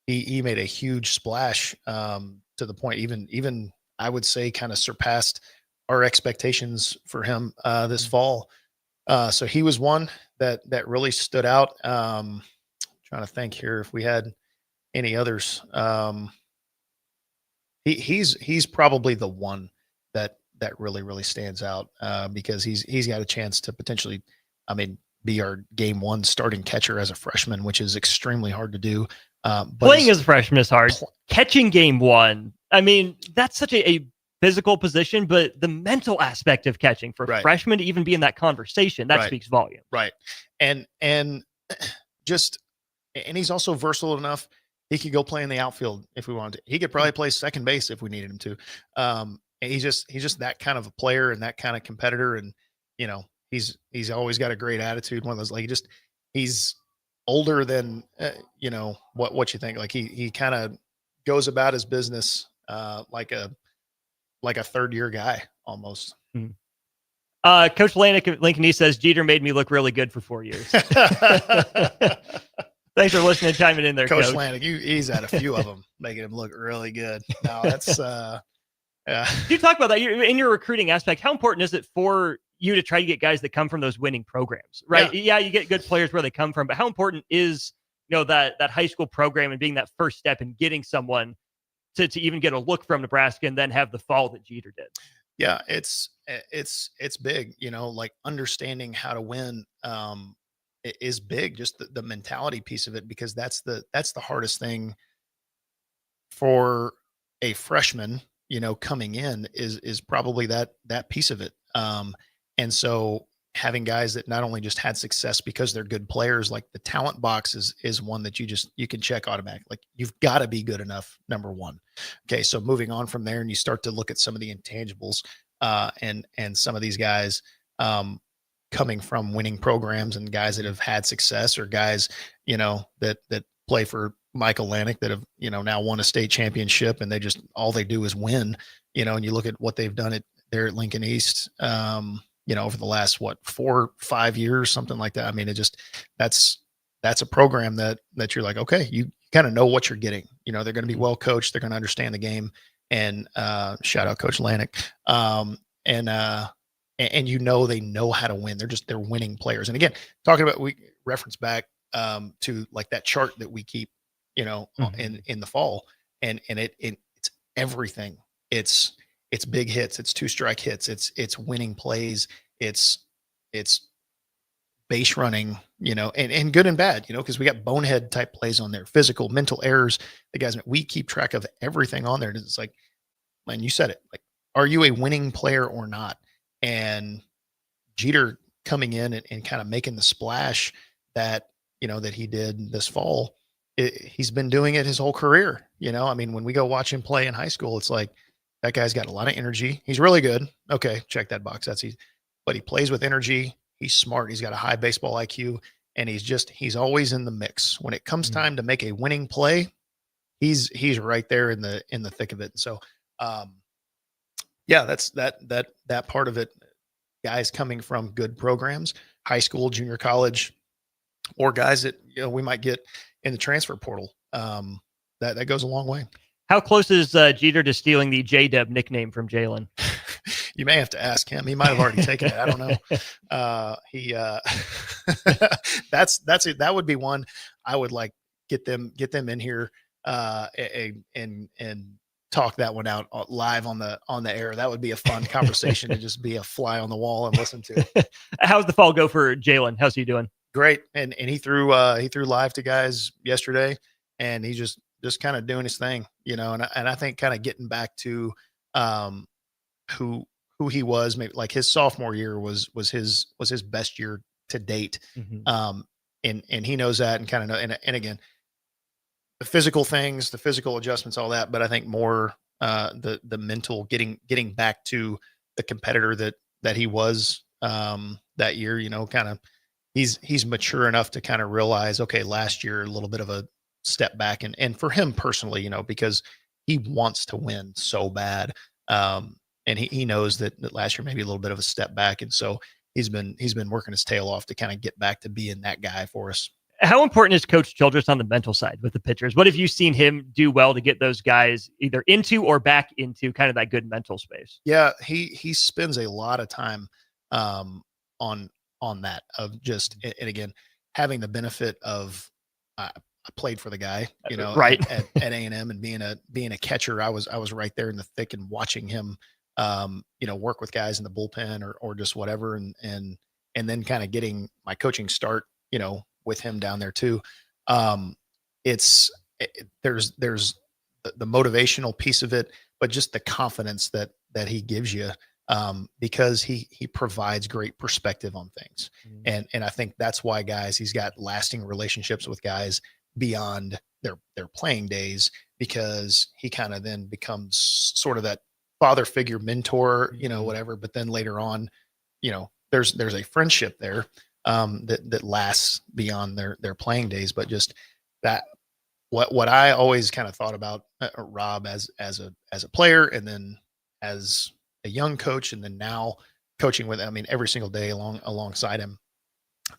he made a huge splash, to the point even I would say kind of surpassed our expectations for him this fall. So he was one that really stood out. Trying to think here if we had any others. He's probably the one that really stands out, because he's got a chance to potentially, be our game one starting catcher as a freshman, which is extremely hard to do. But playing as a freshman is hard. Catching game one, that's such a physical position, but the mental aspect of catching for freshmen to even be in that conversation, that speaks volume. Right. And he's also versatile enough. He could go play in the outfield if we wanted to. He could probably play second base if we needed him to. And he's just that kind of a player and that kind of competitor. And, he's always got a great attitude. One of those, he's older than, what you think. Like he kind of goes about his business like a third year guy almost. Coach Lincoln, he says, Jeter made me look really good for 4 years. Thanks for listening and chiming in there, Coach. Coach Lanik, he's had a few of them making him look really good. No, that's You talk about that in your recruiting aspect. How important is it for you to try to get guys that come from those winning programs, right? Yeah, you get good players where they come from, but how important is that high school program and being that first step in getting someone to even get a look from Nebraska and then have the fall that Jeter did? Yeah, it's big. Like understanding how to win is big. Just the mentality piece of it, because that's the hardest thing for a freshman. Coming in is probably that piece of it. And so having guys that not only just had success because they're good players, like the talent box is one that you can check automatically. Like you've got to be good enough, number one. Okay. So moving on from there, and you start to look at some of the intangibles, and some of these guys, coming from winning programs and guys that have had success, or guys, that play for Michael Lanik that have, now won a state championship, and all they do is win, and you look at what they've done there at Lincoln East, over the last 4-5 years, something like that. That's a program that you're like, okay, you kind of know what you're getting. They're going to be well coached. They're going to understand the game. And shout out Coach Lanik. And they know how to win. They're winning players. And again, talking about, we reference back to like that chart that we keep, in the fall, and it's everything. It's big hits. It's 2-strike hits. It's winning plays. It's base running, and good and bad, because we got bonehead type plays on there, physical, mental errors. The guys, we keep track of everything on there. It's like, man, you said it, like, are you a winning player or not? And Jeter coming in and kind of making the splash that, that he did this fall, he's been doing it his whole career. I mean, when we go watch him play in high school, it's like, that guy's got a lot of energy. He's really good. Okay, check that box. That's easy. But he plays with energy. He's smart. He's got a high baseball IQ, and he's always in the mix. When it comes time to make a winning play, he's right there in the thick of it. And so, yeah, that's that part of it. Guys coming from good programs, high school, junior college, or guys that we might get in the transfer portal. That goes a long way. How close is Jeter to stealing the J-Dub nickname from Jalen? You may have to ask him. He might have already taken it. I don't know. That would be one I would like get them in here and talk that one out live on the air. That would be a fun conversation to just be a fly on the wall and listen to. How's the fall go for Jalen? How's he doing? Great. And he threw live to guys yesterday, and he just kind of doing his thing, and I think kind of getting back to who he was. Maybe like his sophomore year was his best year to date. And he knows that, and kind of know, and again, the physical things, the physical adjustments, all that, but I think more the mental getting back to the competitor that he was that year, kind of he's mature enough to kind of realize, okay, last year a little bit of a step back, and for him personally, because he wants to win so bad. And he knows that last year maybe a little bit of a step back. And so he's been working his tail off to kind of get back to being that guy for us. How important is Coach Childress on the mental side with the pitchers? What have you seen him do well to get those guys either into or back into kind of that good mental space? Yeah, he spends a lot of time on that, of just, and again, having the benefit of I played for the guy, right at A&M, and being a catcher, I was right there in the thick and watching him work with guys in the bullpen or just whatever. And then kind of getting my coaching start, with him down there too. There's the motivational piece of it, but just the confidence that he gives you, because he provides great perspective on things. And I think that's why he's got lasting relationships with guys beyond their playing days, because he kind of then becomes sort of that father figure, mentor, whatever. But then later on, there's a friendship there that lasts beyond their playing days. But just that, what I always kind of thought about Rob as a player, and then as a young coach, and then now coaching with, every single day alongside him,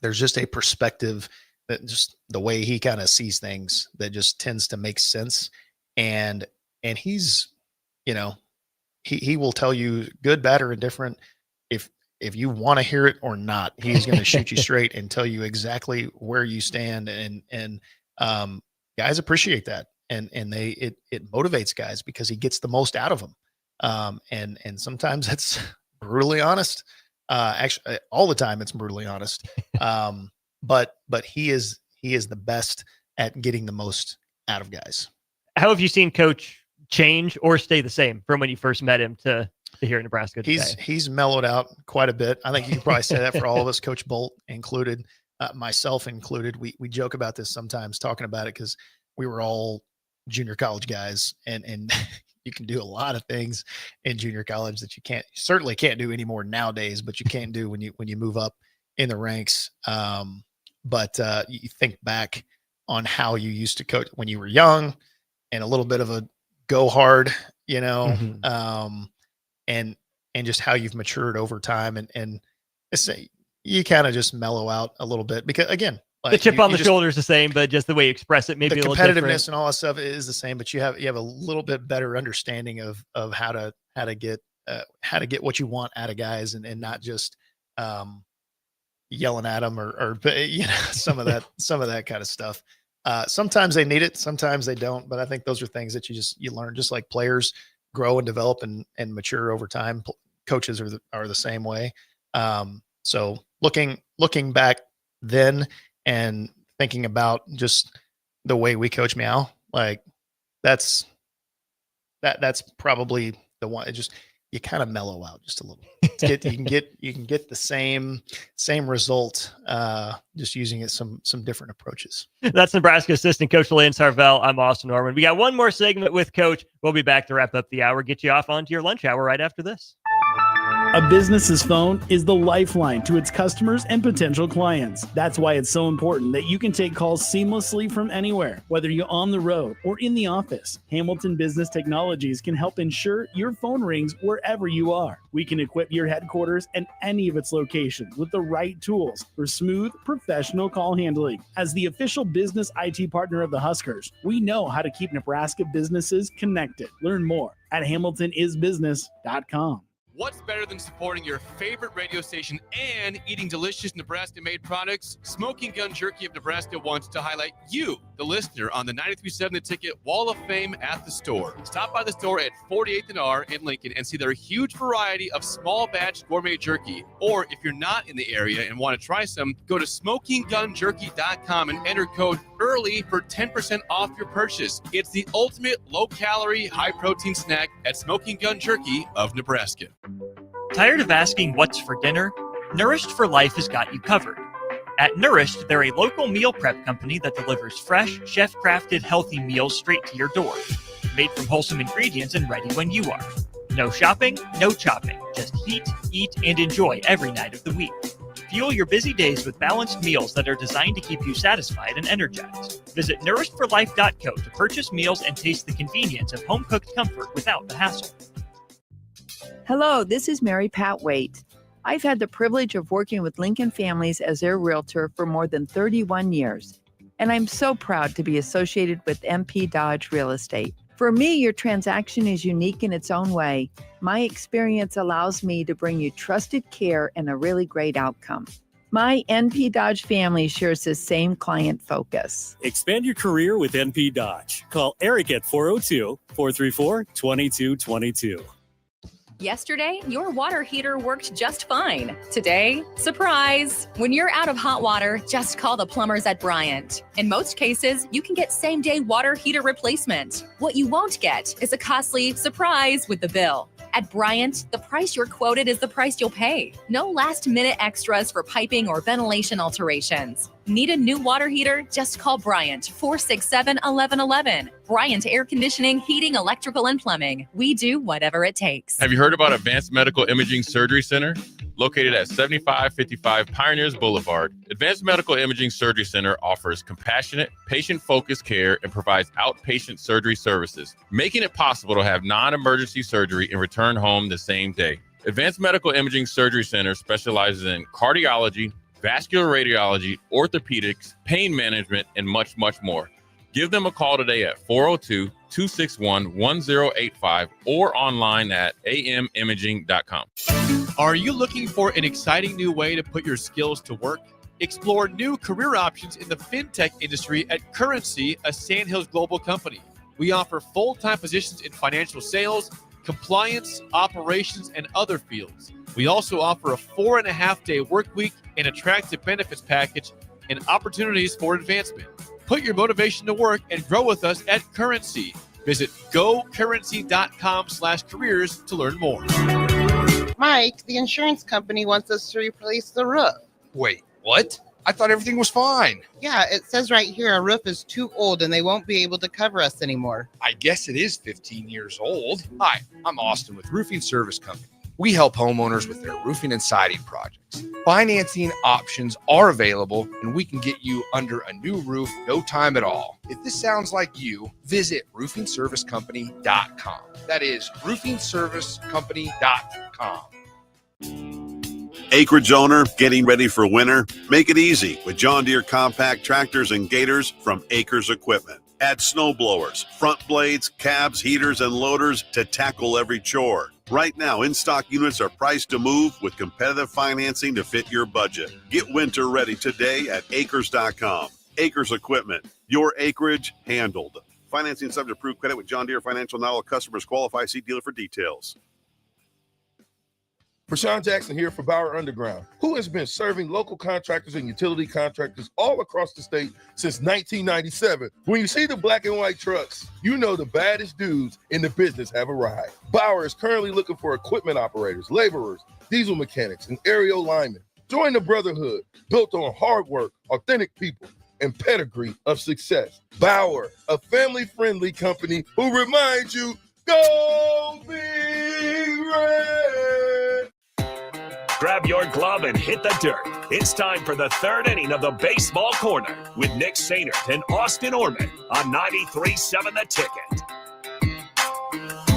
there's just a perspective that just the way he kind of sees things that just tends to make sense. And he's, he will tell you good, bad, or indifferent. If you want to hear it or not, he's going to shoot you straight and tell you exactly where you stand. And guys appreciate that. And it motivates guys because he gets the most out of them. And sometimes it's brutally honest. Actually, all the time it's brutally honest. But he is the best at getting the most out of guys. How have you seen Coach change or stay the same from when you first met him to here in Nebraska today? He's mellowed out quite a bit. I think you could probably say that for all of us, Coach Bolt included, myself included. We joke about this sometimes, talking about it, because we were all junior college guys, and you can do a lot of things in junior college that you certainly can't do anymore nowadays, but you can't do when you move up in the ranks. But you think back on how you used to coach when you were young, and a little bit of a go hard, and just how you've matured over time, and you kind of just mellow out a little bit, because again, the chip on the shoulder is the same, but just the way you express it, maybe the a little competitiveness different. and all that stuff is the same, but you have a little bit better understanding of how to get what you want out of guys, and not just yelling at them or some of that kind of stuff. Sometimes they need it, sometimes they don't, but I think those are things that you learn, just like players grow and develop and mature over time. Coaches are the same way. So looking back then and thinking about just the way we coach Meow, like that's probably the one. It just, you kind of mellow out just a little. You can get the same result just using it some different approaches. That's Nebraska assistant coach Lance Harvell. I'm Austin Norman. We got one more segment with Coach. We'll be back to wrap up the hour, get you off onto your lunch hour right after this. A business's phone is the lifeline to its customers and potential clients. That's why it's so important that you can take calls seamlessly from anywhere, whether you're on the road or in the office. Hamilton Business Technologies can help ensure your phone rings wherever you are. We can equip your headquarters and any of its locations with the right tools for smooth, professional call handling. As the official business IT partner of the Huskers, we know how to keep Nebraska businesses connected. Learn more at hamiltonisbusiness.com. What's better than supporting your favorite radio station and eating delicious Nebraska-made products? Smoking Gun Jerky of Nebraska wants to highlight you, the listener, on the 93.7 The Ticket Wall of Fame at the store. Stop by the store at 48th and R in Lincoln and see their huge variety of small batch gourmet jerky. Or if you're not in the area and want to try some, go to smokinggunjerky.com and enter code EARLY for 10% off your purchase. It's the ultimate low-calorie, high-protein snack at Smoking Gun Jerky of Nebraska. Tired of asking what's for dinner? Nourished for Life has got you covered. At Nourished, they're a local meal prep company that delivers fresh, chef-crafted, healthy meals straight to your door. Made from wholesome ingredients and ready when you are. No shopping, no chopping. Just heat, eat, and enjoy every night of the week. Fuel your busy days with balanced meals that are designed to keep you satisfied and energized. Visit nourishedforlife.co to purchase meals and taste the convenience of home-cooked comfort without the hassle. Hello, this is Mary Pat Waite. I've had the privilege of working with Lincoln families as their realtor for more than 31 years, and I'm so proud to be associated with MP Dodge Real Estate. For me, your transaction is unique in its own way. My experience allows me to bring you trusted care and a really great outcome. My NP Dodge family shares the same client focus. Expand your career with NP Dodge. Call Eric at 402-434-2222. Yesterday, your water heater worked just fine. Today, surprise! When you're out of hot water, just call the plumbers at Bryant. In most cases, you can get same-day water heater replacement. What you won't get is a costly surprise with the bill. At Bryant, the price you're quoted is the price you'll pay. No last-minute extras for piping or ventilation alterations. Need a new water heater? Just call Bryant, 467-1111. Bryant Air Conditioning, Heating, Electrical, and Plumbing. We do whatever it takes. Have you heard about Advanced Medical Imaging Surgery Center? Located at 7555 Pioneers Boulevard, Advanced Medical Imaging Surgery Center offers compassionate, patient-focused care and provides outpatient surgery services, making it possible to have non-emergency surgery and return home the same day. Advanced Medical Imaging Surgery Center specializes in cardiology, vascular radiology, orthopedics, pain management, and much, much more. Give them a call today at 402-261-1085 or online at amimaging.com. Are you looking for an exciting new way to put your skills to work? Explore new career options in the fintech industry at Currency, a Sandhills global company. We offer full-time positions in financial sales, compliance, operations, and other fields. We also offer a 4.5-day work week, an attractive benefits package, and opportunities for advancement. Put your motivation to work and grow with us at Currency. Visit gocurrency.com/careers to learn more. Mike, the insurance company wants us to replace the roof. Wait, what? I thought everything was fine. Yeah, it says right here our roof is too old and they won't be able to cover us anymore. I guess it is 15 years old. Hi, I'm Austin with Roofing Service Company. We help homeowners with their roofing and siding projects. Financing options are available, and we can get you under a new roof no time at all. If this sounds like you, visit roofingservicecompany.com. That is roofingservicecompany.com. Acreage owner getting ready for winter? Make it easy with John Deere compact tractors and gators from Acres Equipment. Add snow blowers, front blades, cabs, heaters, and loaders to tackle every chore. Right now, in-stock units are priced to move with competitive financing to fit your budget. Get winter ready today at acres.com. Acres Equipment, your acreage handled. Financing subject to approved credit with John Deere Financial. Not all customers qualify. See dealer for details. Prashawn Jackson here for Bauer Underground, who has been serving local contractors and utility contractors all across the state since 1997. When you see the black and white trucks, you know the baddest dudes in the business have arrived. Bauer is currently looking for equipment operators, laborers, diesel mechanics, and aerial linemen. Join the brotherhood built on hard work, authentic people, and pedigree of success. Bauer, a family-friendly company who reminds you, go Big Red! Grab your glove and hit the dirt. It's time for the third inning of the Baseball Corner with Nick Sainert and Austin Orman on 93.7 The Ticket.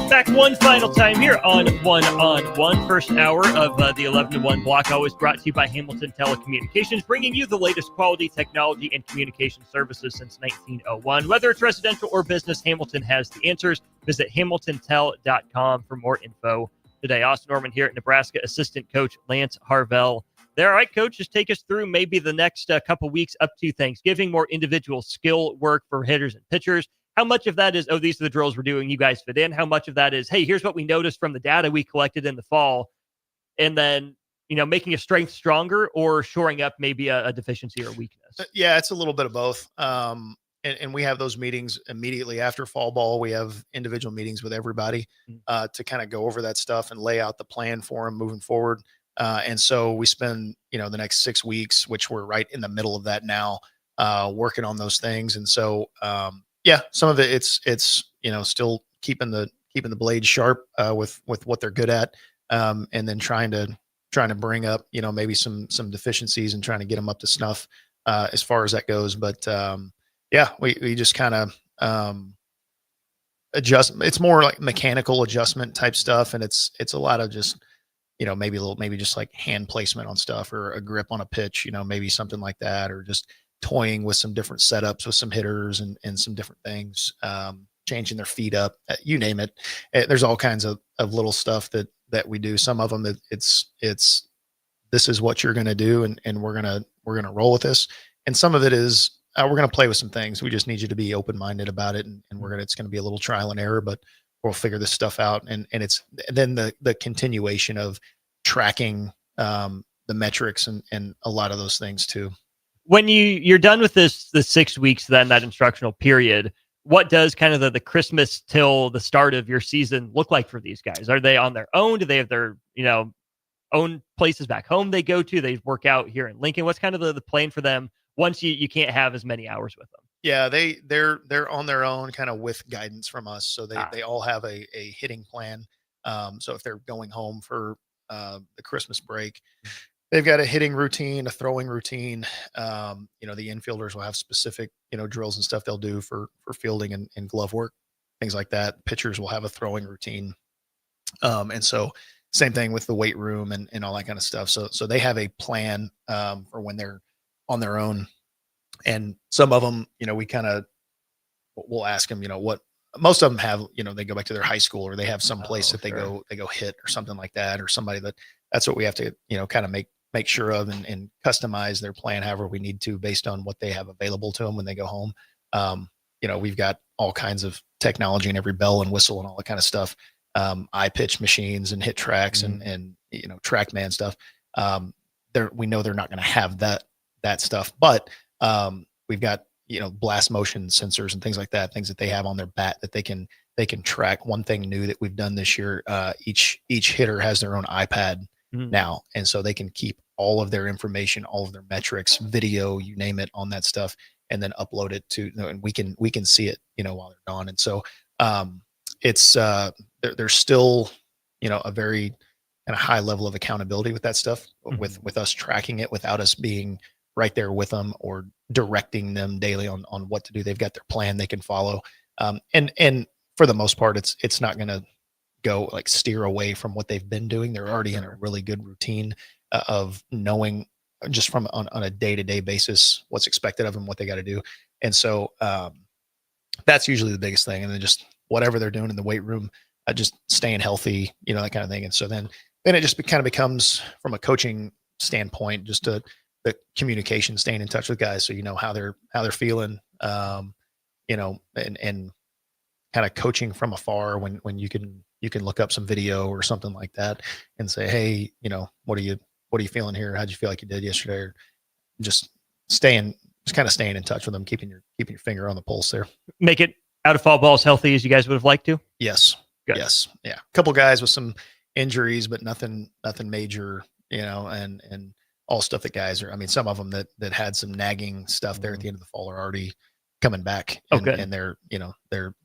Back one final time here on One. First hour of the 11 to 1 block, always brought to you by Hamilton Telecommunications, bringing you the latest quality technology and communication services since 1901. Whether it's residential or business, Hamilton has the answers. Visit hamiltontel.com for more info today. Austin Norman here at Nebraska assistant coach Lance Harvell. There, all right, coach, just take us through maybe the next couple weeks up to Thanksgiving, more individual skill work for hitters and pitchers. How much of that is, oh, these are the drills we're doing, you guys fit in? How much of that is, hey, here's what we noticed from the data we collected in the fall, and then, making a strength stronger or shoring up maybe a deficiency or weakness? Yeah, it's a little bit of both. And we have those meetings immediately after fall ball. We have individual meetings with everybody to kind of go over that stuff and lay out the plan for them moving forward. And so we spend, the next 6 weeks, which we're right in the middle of that now, working on those things. And so, yeah, some of it it's still keeping the blades sharp with what they're good at, and then trying to bring up maybe some deficiencies and trying to get them up to snuff as far as that goes. But yeah, we just kind of adjust. It's more like mechanical adjustment type stuff, and it's a lot of just maybe just like hand placement on stuff or a grip on a pitch, maybe something like that, or just toying with some different setups with some hitters and some different things, changing their feet up, you name it. There's all kinds of little stuff that we do. Some of them it's this is what you're going to do, and we're going to roll with this. And some of it is we're going to play with some things. We just need you to be open-minded about it, and it's going to be a little trial and error, but we'll figure this stuff out. And it's then the continuation of tracking the metrics and a lot of those things too. When you're done with the 6 weeks, then that instructional period, what does kind of the Christmas till the start of your season look like for these guys? Are they on their own? Do they have their, own places back home they go to? They work out here in Lincoln. What's kind of the plan for them once you can't have as many hours with them? Yeah, they're on their own, kind of with guidance from us. So they all have a hitting plan. So if they're going home for the Christmas break, they've got a hitting routine, a throwing routine. The infielders will have specific, drills and stuff they'll do for fielding and glove work, things like that. Pitchers will have a throwing routine. And so same thing with the weight room and all that kind of stuff. So they have a plan for when they're on their own. And some of them, we'll ask them, what most of them have, they go back to their high school, or they have some place that they go hit or something like that, or somebody that's what we have to, kind of make sure of and customize their plan however we need to based on what they have available to them when they go home. We've got all kinds of technology and every bell and whistle and all that kind of stuff. Eye pitch machines and hit tracks and TrackMan stuff. We know they're not going to have that stuff, but we've got, blast motion sensors and things like that, things that they have on their bat that they can track. One thing new that we've done this year, each hitter has their own iPad now. And so they can keep all of their information, all of their metrics, video, you name it, on that stuff, and then upload it to, and we can see it, while they're gone. And so it's there's still, a very kind of high level of accountability with that stuff, with us tracking it without us being right there with them or directing them daily on what to do. They've got their plan they can follow. And for the most part, it's not going to go like steer away from what they've been doing. They're already in a really good routine of knowing just from on a day-to-day basis what's expected of them, what they got to do. And so that's usually the biggest thing. And then just whatever they're doing in the weight room, just staying healthy, that kind of thing. And so then it just kind of becomes, from a coaching standpoint, just the communication, staying in touch with guys, so how they're feeling, and kind of coaching from afar when you can you can look up some video or something like that and say, hey, what are you feeling here? How'd you feel like you did yesterday? Or just kind of staying in touch with them, keeping your finger on the pulse there. Make it out of fall ball as healthy as you guys would have liked to? Yes. Good. Yes. Yeah. A couple guys with some injuries, but nothing major, and all stuff that guys are, some of them that had some nagging stuff there at the end of the fall are already coming back and they're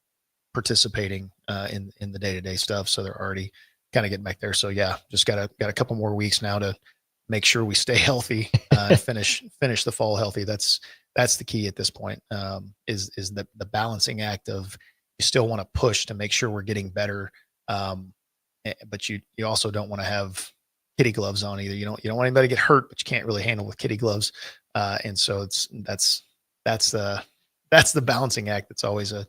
participating in the day-to-day stuff. So they're already kind of getting back there. So yeah, just got a couple more weeks now to make sure we stay healthy, finish the fall healthy. That's the key at this point, is the balancing act of, you still want to push to make sure we're getting better. But you also don't want to have kitty gloves on either. You don't want anybody to get hurt, but you can't really handle with kitty gloves. And so that's the balancing act. That's always a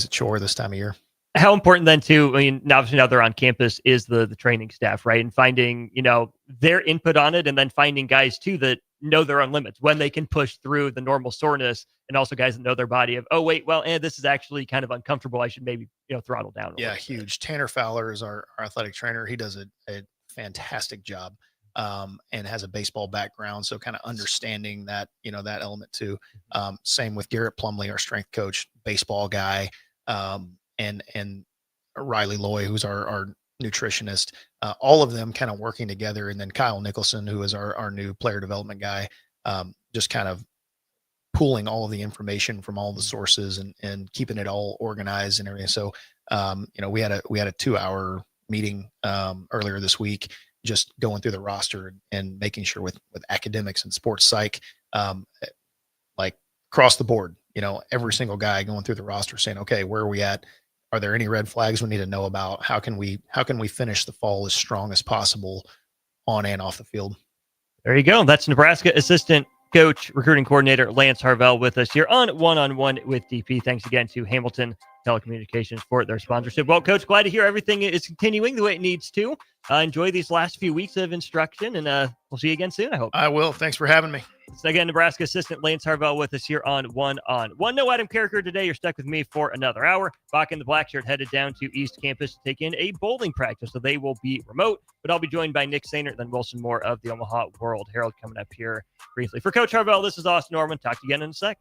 chore this time of year. How important then too, obviously now they're on campus, is the training staff, right? And finding, their input on it, and then finding guys too that know their own limits, when they can push through the normal soreness, and also guys that know their body of, oh wait, well, this is actually kind of uncomfortable. I should maybe, throttle down. Yeah. Huge. Tanner Fowler is our athletic trainer. He does a fantastic job, and has a baseball background. So kind of understanding that, that element too. Same with Garrett Plumley, our strength coach, baseball guy. And Riley Loy, who's our nutritionist, all of them kind of working together. And then Kyle Nicholson, who is our new player development guy, just kind of pooling all of the information from all the sources and keeping it all organized and everything. So, we had a 2-hour meeting earlier this week, just going through the roster and making sure with academics and sports psych, like across the board, every single guy going through the roster saying, okay, where are we at? Are there any red flags we need to know about? How can we finish the fall as strong as possible on and off the field? There you go. That's Nebraska assistant coach, recruiting coordinator Lance Harvell with us here on One-on-One with DP. Thanks again to Hamilton Telecommunications for their sponsorship. Well, Coach, glad to hear everything is continuing the way it needs to. Enjoy these last few weeks of instruction, and we'll see you again soon, I hope. I will. Thanks for having me. So again, Nebraska assistant Lance Harvell with us here on One-on-One. No Adam Carricker today. You're stuck with me for another hour. Bach and the Blackshirt headed down to East Campus to take in a bowling practice, so they will be remote. But I'll be joined by Nick Sainert, then Wilson Moore of the Omaha World Herald coming up here briefly. For Coach Harvell, this is Austin Norman. Talk to you again in a sec.